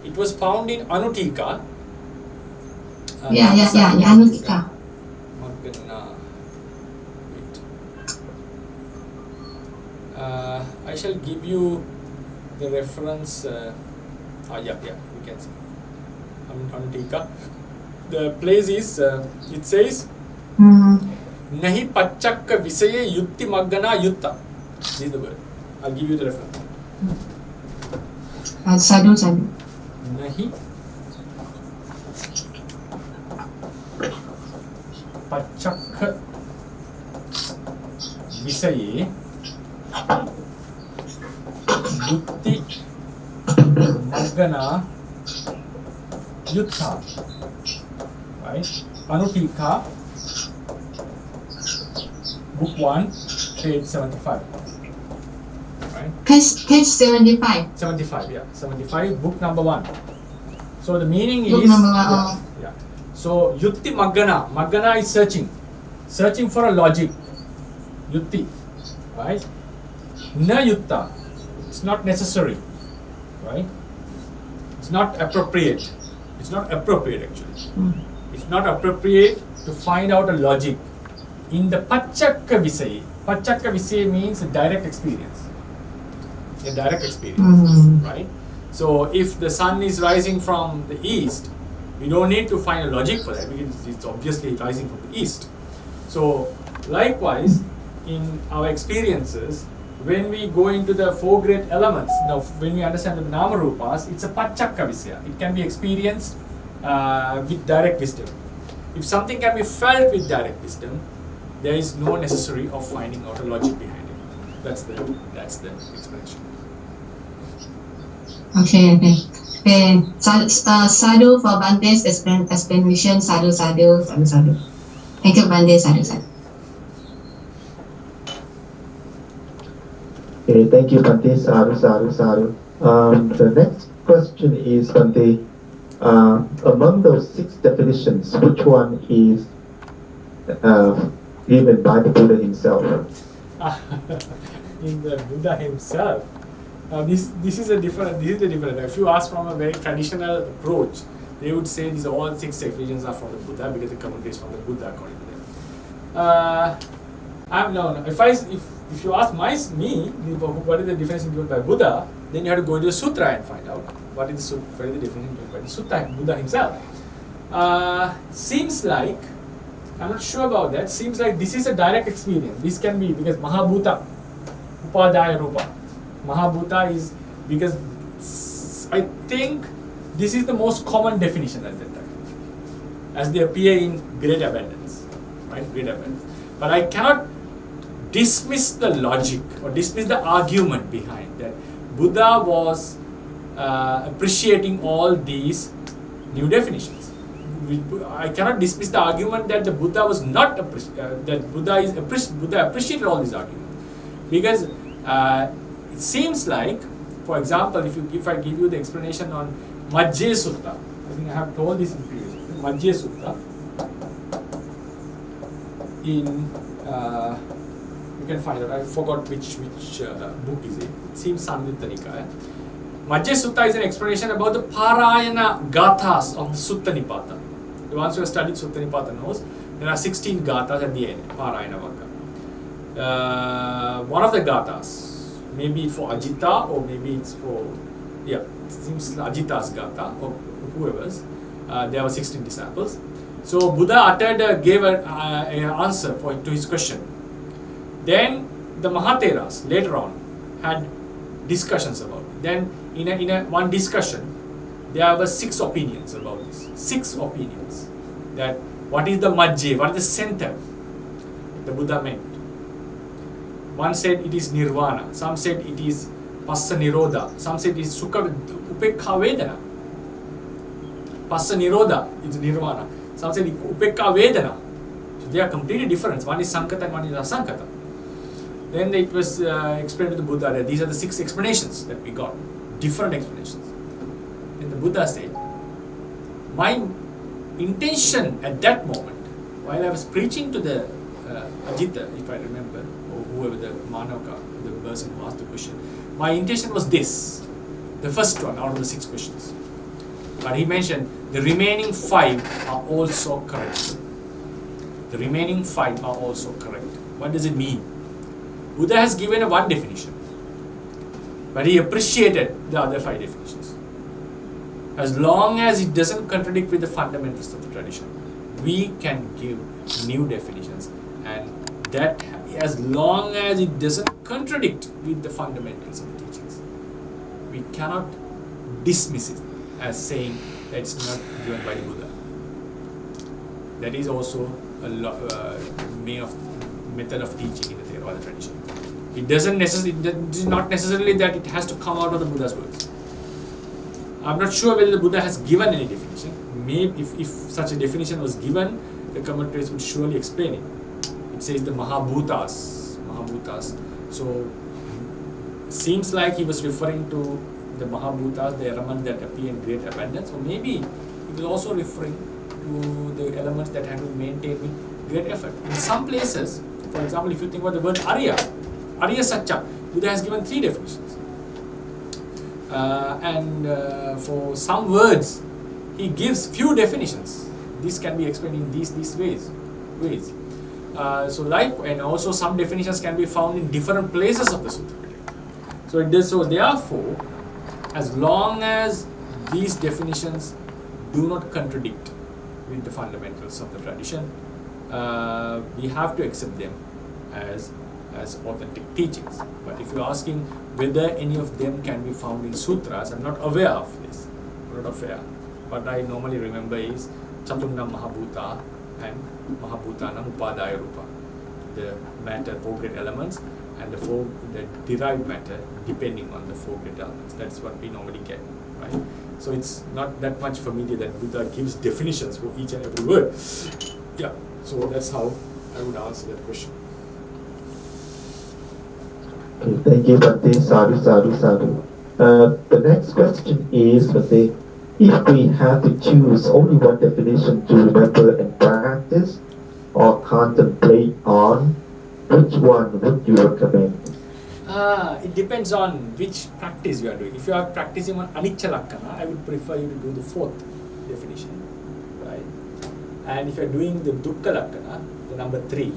It was found in Anutika. Yeah, Anutika. I shall give you the reference. We can see. Anutika. The place is, it says, Nahi Pachakka Visaye Yutti Maggana Yutta. This is the word. I'll give you the reference. Sadhu. Nahi Pachakka Visaye Yutti Maggana Yutta. Right? Anutika, book 1, page 75. Right? Page 75. 75, yeah. 75, book number 1. So the meaning Book is... number 1. Yeah. So, Yutti Maggana. Maggana is searching. Searching for a logic. Yutti. Right? Na yutta. It's not necessary. Right? It's not appropriate. It's not appropriate actually. It's not appropriate to find out a logic in the Pachakka Visaya. Pachakka Visaya means a direct experience. A direct experience. Right? So if the sun is rising from the east, we don't need to find a logic for that because it's obviously rising from the east. So likewise, in our experiences, when we go into the four great elements, now when we understand the Nama Rupas, it's a Pachakka Visaya. It can be experienced with direct wisdom. If something can be felt with direct wisdom, there is no necessary of finding out a logic behind it. That's the explanation. Okay. Sadhu for Bante's explanation. Sadhu. Thank you, Bante. Sadhu. Okay, thank you, Bante. Sadhu. The next question is, Bante, among those 6 definitions, which one is given by the Buddha himself? In the Buddha himself. This is the different. If you ask from a very traditional approach, they would say these all 6 definitions are from the Buddha because the commentary is from the Buddha according to them. If you ask me, what is the definition given by Buddha, then you have to go to the sutra and find out what is the definition given by the sutta, Buddha himself. Seems like, I'm not sure about that. Seems like this is a direct experience. This can be because Mahabhuta, Upadaya Rupa. Mahabhuta is because I think this is the most common definition at that time, as they appear in great abundance, right? Great abundance. But I cannot dismiss the logic or dismiss the argument behind that. Buddha was appreciating all these new definitions. I cannot dismiss the argument that the Buddha was not Buddha appreciated all these arguments because. It seems like, for example, if I give you the explanation on Majje Sutta, I think I have told this in previous. Majje Sutta, you can find it. I forgot which book is it. It seems Samyutta Nikaya. Majje Sutta is an explanation about the Parayana Gathas of the Sutta Nipata. The ones who have studied Sutta Nipata knows there are 16 Gathas at the end, Parayana Vaka. One of the Gathas, maybe for Ajita or maybe it's for, it seems Ajita's Gatha or whoever's. There were 16 disciples. So Buddha gave an answer to his question. Then the Mahatheras later on had discussions about it. Then in one discussion, there were 6 opinions about this. 6 opinions that what is the Majje, what is the center the Buddha meant. One said it is nirvana, some said it is passa nirodha, some said it is sukha upekha vedana. Passa nirodha is nirvana, some said upekha vedana. So they are completely different. One is sankata and one is asankata. Then it was explained to the Buddha that these are the 6 explanations that we got, different explanations. Then the Buddha said, my intention at that moment, while I was preaching to the Ajita, if I remember, or whoever the Manavaka, the person who asked the question, my intention was this, the first one out of the 6 questions. But he mentioned the remaining 5 are also correct. The remaining 5 are also correct. What does it mean? Buddha has given one definition, but he appreciated the other 5 definitions. As long as it doesn't contradict with the fundamentals of the tradition, we can give new definitions, and that as long as it doesn't contradict with the fundamentals of the teachings, we cannot dismiss it as saying that it's not given by the Buddha. That is also a method of teaching in the Theravada tradition. It is not necessarily that it has to come out of the Buddha's words. I'm not sure whether the Buddha has given any definition. Maybe if such a definition was given, the commentaries would surely explain it. It says the Mahabhutas. So seems like he was referring to the Mahabhutas, the elements that appear in great abundance, or maybe he was also referring to the elements that had been maintained with great effort. In some places, for example, if you think about the word Arya Satya, Buddha has given 3 definitions. And for some words, he gives few definitions. This can be explained in these ways. And also some definitions can be found in different places of the Sutra. So therefore, as long as these definitions do not contradict with the fundamentals of the tradition, we have to accept them as authentic teachings. But if you're asking whether any of them can be found in sutras, I'm not aware of this. What I normally remember is Chaturna Mahabhuta and Mahabhutanam Upadaya Rupa, the matter, 4 great elements, and the derived matter depending on the 4 great elements. That's what we normally get, right? So it's not that much familiar that Buddha gives definitions for each and every word. Yeah, so that's how I would answer that question. Okay, thank you, Bhante. Sadhu. The next question is, Bhante, if we have to choose only one definition to remember and practice or contemplate on, which one would you recommend? It depends on which practice you are doing. If you are practicing on Anicca Lakkana, I would prefer you to do the 4th definition, right? And if you are doing the Dukkha Lakkana, the number 3,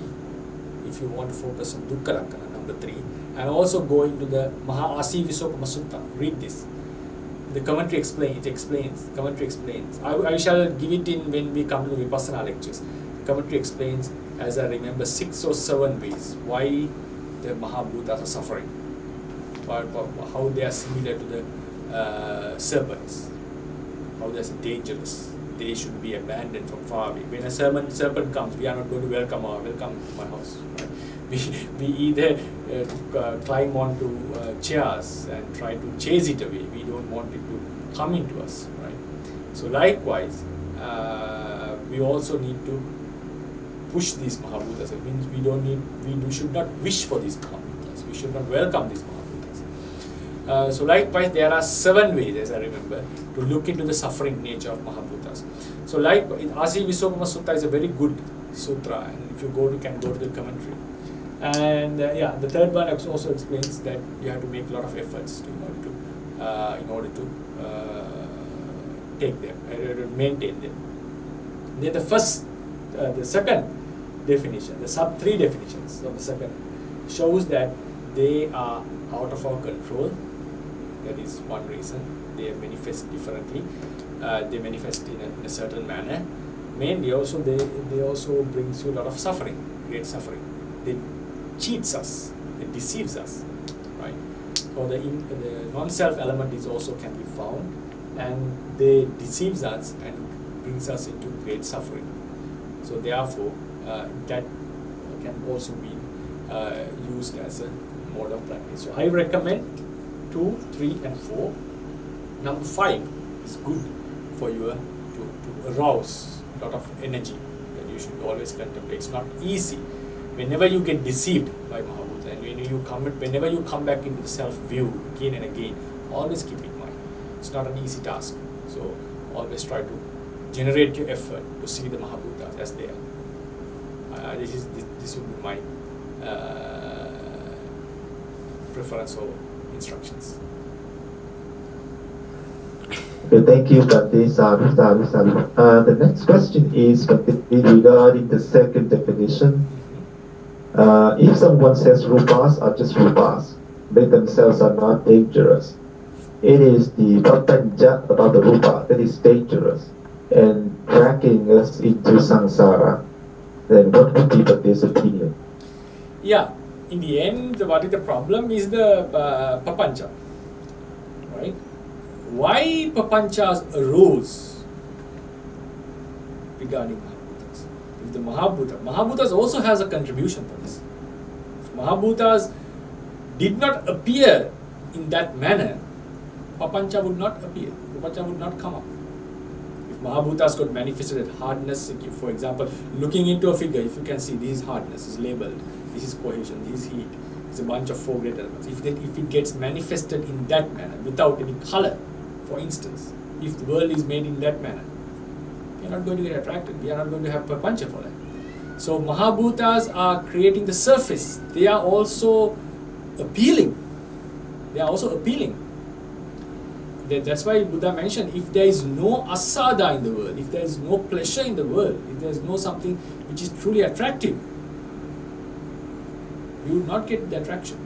if you want to focus on Dukkha Lakkana, number 3, and also go into the Mahāvihāra Sutta, read this. The commentary explains. I shall give it in when we come to the Vipassana lectures. The commentary explains, as I remember, 6 or 7 ways why the Mahabhutas are suffering, how they are similar to the serpents, how they are dangerous. They should be abandoned from far away. When a serpent comes, we are not going to welcome my house. Right? We either climb onto chairs and try to chase it away. We don't want it to come into us. Right? So likewise, we also need to push these Mahabhutas. It means we should not wish for these Mahabhutas. We should not welcome these Mahabhutas. So likewise, there are 7 ways, as I remember, to look into the suffering nature of Mahabhutas. So like in Asi Visokama Sutta is a very good sutra, and if you can go to the commentary. And the 3rd one also explains that you have to make a lot of efforts in order to take them, maintain them. Then the 2nd definition, the sub 3 definitions of the 2nd, shows that they are out of our control. That is one reason. They manifest differently. They manifest in a certain manner. Mainly, also they also brings you a lot of suffering, great suffering. They cheats us, they deceives us, right? So the non-self element is also can be found, and they deceives us and brings us into great suffering. So therefore, that can also be used as a mode of practice. So I recommend 2, 3, and 4. Number 5 is good for you to arouse a lot of energy that you should always contemplate. It's not easy. Whenever you get deceived by Mahabhuta, and whenever you come back into the self-view again and again, always keep in mind, it's not an easy task. So always try to generate your effort to see the Mahabhutas as they are. This would be my preference or instructions. Okay, thank you, Bhante. Sadhu. The next question is regarding the 2nd definition. If someone says rupas are just rupas, they themselves are not dangerous. It is the papanja about the rupa that is dangerous and dragging us into samsara. Then what would be Bhante's opinion? Yeah, in the end, what is the problem is the papancha, right? Why papanchas arose regarding Mahabhutas? If the Mahabhutas also has a contribution for this. If Mahabhutas did not appear in that manner, papancha would not appear. Papancha would not come up. If Mahabhutas got manifested as hardness. For example, looking into a figure, if you can see this is hardness, is labeled, this is cohesion, this is heat, it's a bunch of 4 great elements. If it gets manifested in that manner, without any color, for instance, if the world is made in that manner, we are not going to get attracted, we are not going to have papancha for that. So Mahabhutas are creating the surface, they are also appealing. They are also appealing. That's why Buddha mentioned, if there is no asada in the world, if there is no pleasure in the world, if there is no something which is truly attractive, you would not get the attraction.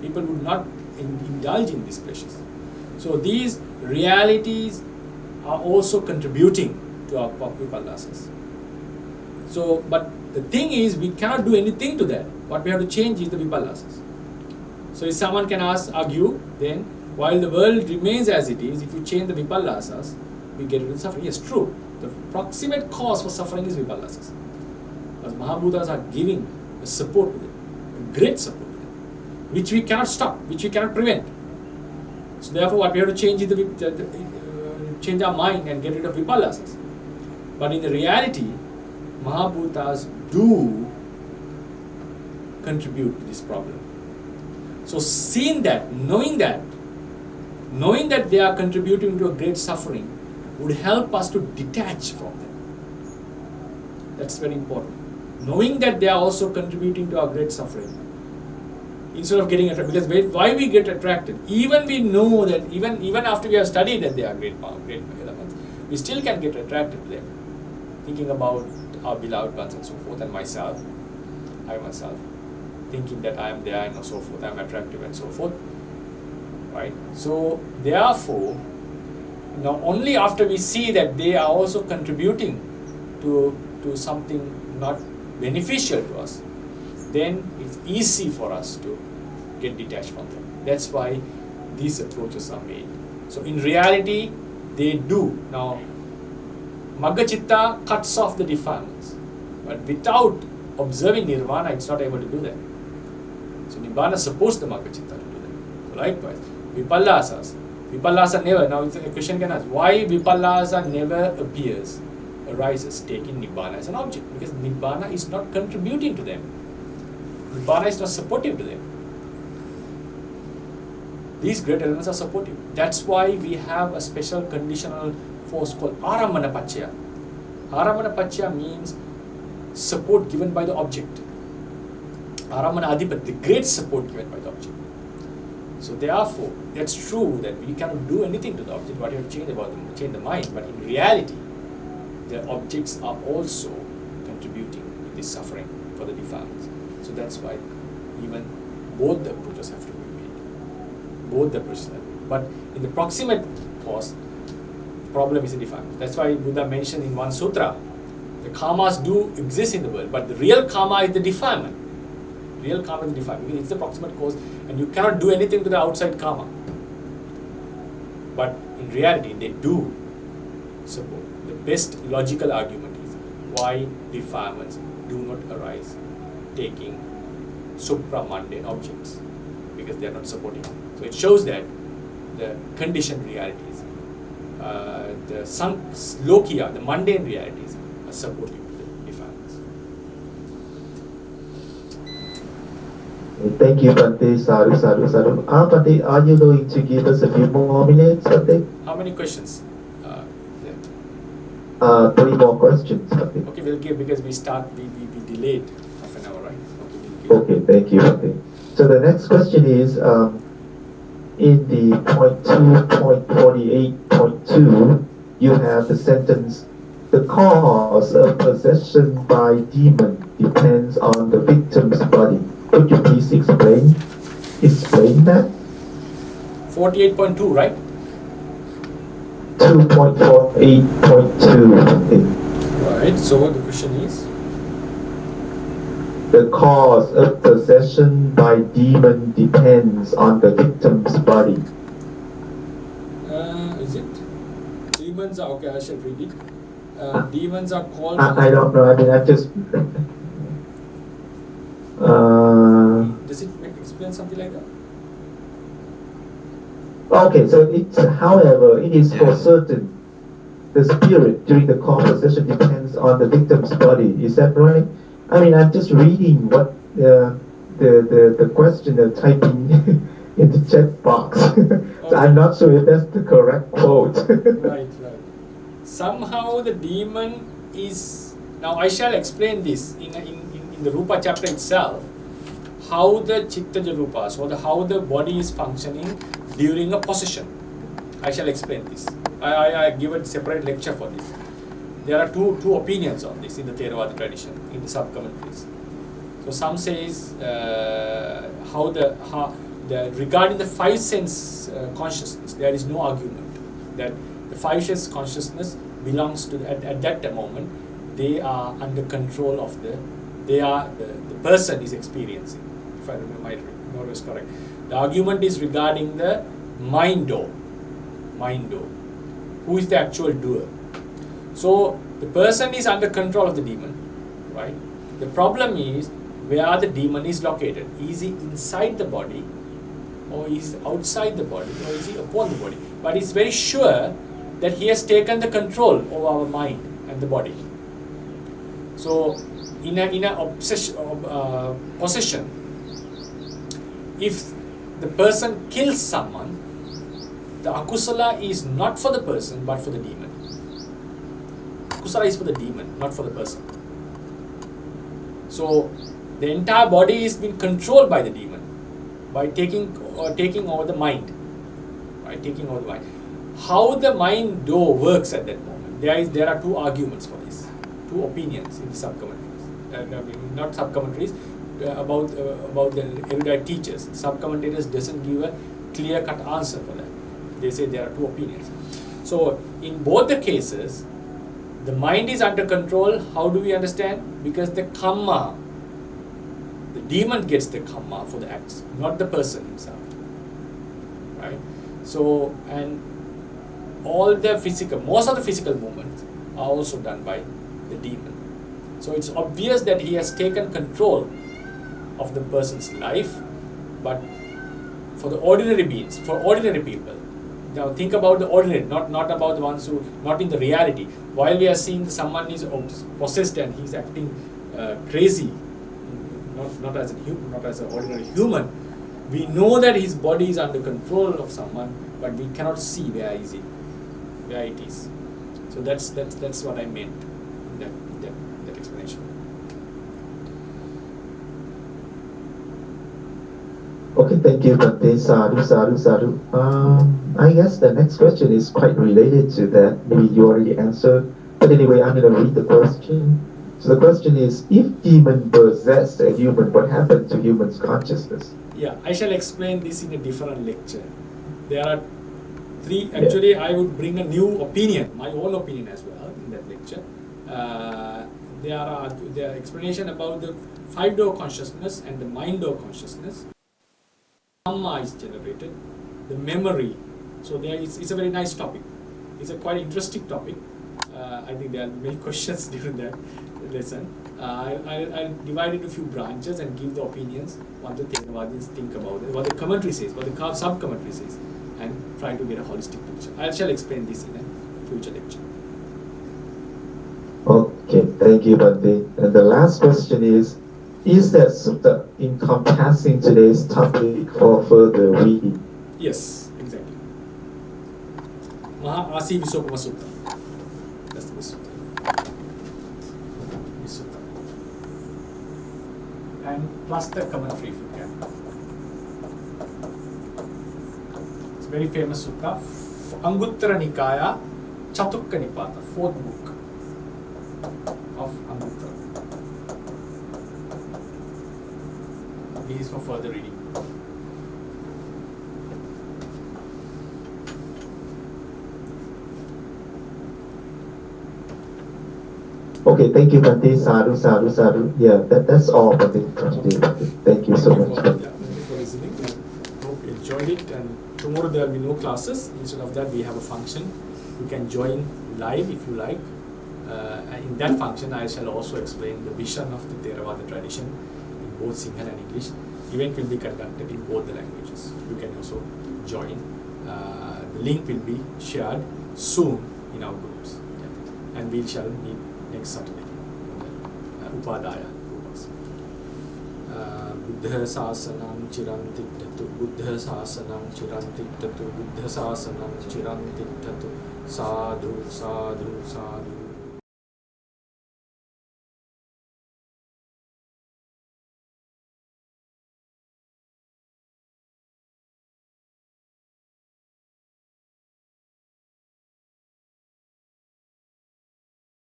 People would not indulge in these pleasures. So these realities are also contributing to our vipalasas. So, but the thing is, we cannot do anything to that. What we have to change is the vipalasas. So if someone can argue, then while the world remains as it is, if you change the vipalasas, we get rid of suffering. Yes, true. The proximate cause for suffering is vipalasas. But Mahabhutas are giving a support to them, a great support to them, which we cannot stop, which we cannot prevent. So therefore, what we have to change is change our mind and get rid of vipalasas. But in the reality, Mahabhutas do contribute to this problem. So seeing that, knowing that they are contributing to a great suffering would help us to detach from them. That's very important. Knowing that they are also contributing to our great suffering, instead of getting attracted, because why we get attracted, even we know that, even after we have studied that they are great elements, we still can get attracted to them, thinking about our beloved ones and so forth, and myself, thinking that I am there and so forth, I am attractive and so forth, right? So therefore, now only after we see that they are also contributing to something not beneficial to us, then it's easy for us to get detached from them. That's why these approaches are made. So in reality, they do. Now, Maggacitta cuts off the defilements, but without observing Nirvana, it's not able to do that. So Nibbana supports the Maggacitta to do that. So likewise, Vipallasa never, now it's a question can ask, why Vipallasa never arises taking Nibbana as an object? Because Nibbana is not contributing to them. Nibbana is not supportive to them. These great elements are supportive. That's why we have a special conditional force called Aramana Pacchaya. Aramana Pacchaya means support given by the object. Aramana Adhipat, the great support given by the object. So therefore, that's true that we cannot do anything to the object, what you have to change the mind, but in reality, the objects are also contributing to this suffering for the defilements. So that's why even both the approaches have to be made. Both the approaches have to be made. But in the proximate cause, the problem is the defilements. That's why Buddha mentioned in one sutra, the karmas do exist in the world, but the real karma is the defilement. Real karma is the defilement. It's the proximate cause, and you cannot do anything to the outside karma. But in reality, they do support. The best logical argument is why defilements do not arise taking supra-mundane objects, because they are not supporting. So it shows that the conditioned realities, the lokiya, the mundane realities, are supportive to the defilements. Thank you, Bhante. Sadhu. Bhante, are you going to give us a few more minutes, Bhante? How many questions? 3 more questions, Bhante. Okay, we'll give, because we delayed half an hour, right? Okay, thank you, Bhante. So the next question is, in the point 2.48.2, you have the sentence, the cause of possession by demon depends on the victim's body. Could you please explain that? 48.2, right? 2.48.2. Right, so the question is? The cause of possession by demon depends on the victim's body. Is it? Demons are, okay, I shall read it. Demons are called... I don't know, I mean, I just... Does it explain something like that? Okay, so it's, however, it is for certain the spirit during the core possession depends on the victim's body. Is that right? I mean, I'm just reading what the questioner typing in the chat box. So I'm not sure if that's the correct quote. Right. Somehow the demon is... Now I shall explain this in the Rupa chapter itself, how the Chittaja Rupas, or how the body is functioning during a possession. I shall explain this. I give a separate lecture for this. There are two opinions on this in the Theravada tradition, in the sub-commentaries. So some says regarding the five sense consciousness, there is no argument that the five sense consciousness belongs to at that moment. They are under control of the person is experiencing. If I remember my memory is correct, the argument is regarding the mind door. Who is the actual doer? So the person is under control of the demon, right? The problem is where the demon is located. Is he inside the body, or is he outside the body, or is he upon the body? But it's very sure that he has taken the control of our mind and the body. So in a possession, if the person kills someone, the akusala is not for the person but for the demon. Akusala is for the demon, not for the person. So the entire body is being controlled by the demon by taking over the mind, right? Taking over the mind. How the mind door works at that moment? There are two arguments for this, two opinions in the sub-commentaries. Not sub-commentaries about the erudite teachers. Sub-commentators doesn't give a clear-cut answer for that. They say there are two opinions. So in both the cases, the mind is under control. How do we understand? Because the karma, the demon gets the karma for the acts, not the person himself, right? So, and most of the physical movements are also done by the demon. So it's obvious that he has taken control of the person's life, but for the ordinary beings, for ordinary people, now think about the ordinary, not about the ones who, not in the reality. While we are seeing someone is possessed and he's acting crazy, not as an ordinary human, we know that his body is under control of someone, but we cannot see where it is. So that's what I meant in that explanation. Okay, thank you, Bhante. Sadhu. I guess the next question is quite related to that. Maybe you already answered. But anyway, I'm going to read the question. So the question is, if demon possessed a human, what happened to human's consciousness? Yeah, I shall explain this in a different lecture. There are three, actually I would bring a new opinion, my own opinion as well in that lecture. There are explanation about the five-door consciousness and the mind-door consciousness. Karma is generated, the memory. So it's a very nice topic. It's a quite interesting topic. I think there are many questions during that lesson. I'll divide it into a few branches and give the opinions, what the Theravadians think about it, what the commentary says, what the sub-commentary says, and try to get a holistic picture. I shall explain this in a future lecture. Okay, thank you, Bhante. And the last question is there sutta encompassing today's topic for further reading? Yes, exactly. Mahāvihāra Sutta. That's the sutta. And plus the commentary if you can. It's a very famous sutta. Anguttara Nikaya, Chatukka Nipata, fourth book of Anguttara. This is for further reading. Okay, thank you, Bhante. Sadhu. Yeah, that's all for today. Thank you so much. Thank you for listening. I hope you enjoyed it. And tomorrow there will be no classes. Instead of that, we have a function. You can join live if you like. And in that function, I shall also explain the vision of the Theravada tradition in both Sinhala and English. Event will be conducted in both the languages. You can also join. The link will be shared soon in our groups. And we shall meet next Saturday. Upadaya Rupas. Buddha Sasanam Chirantiktatu, Buddha Sasanam Chirantiktatu, Buddha Sasanam Chirantiktatu, Sadhu, Sadhu, Sadhu.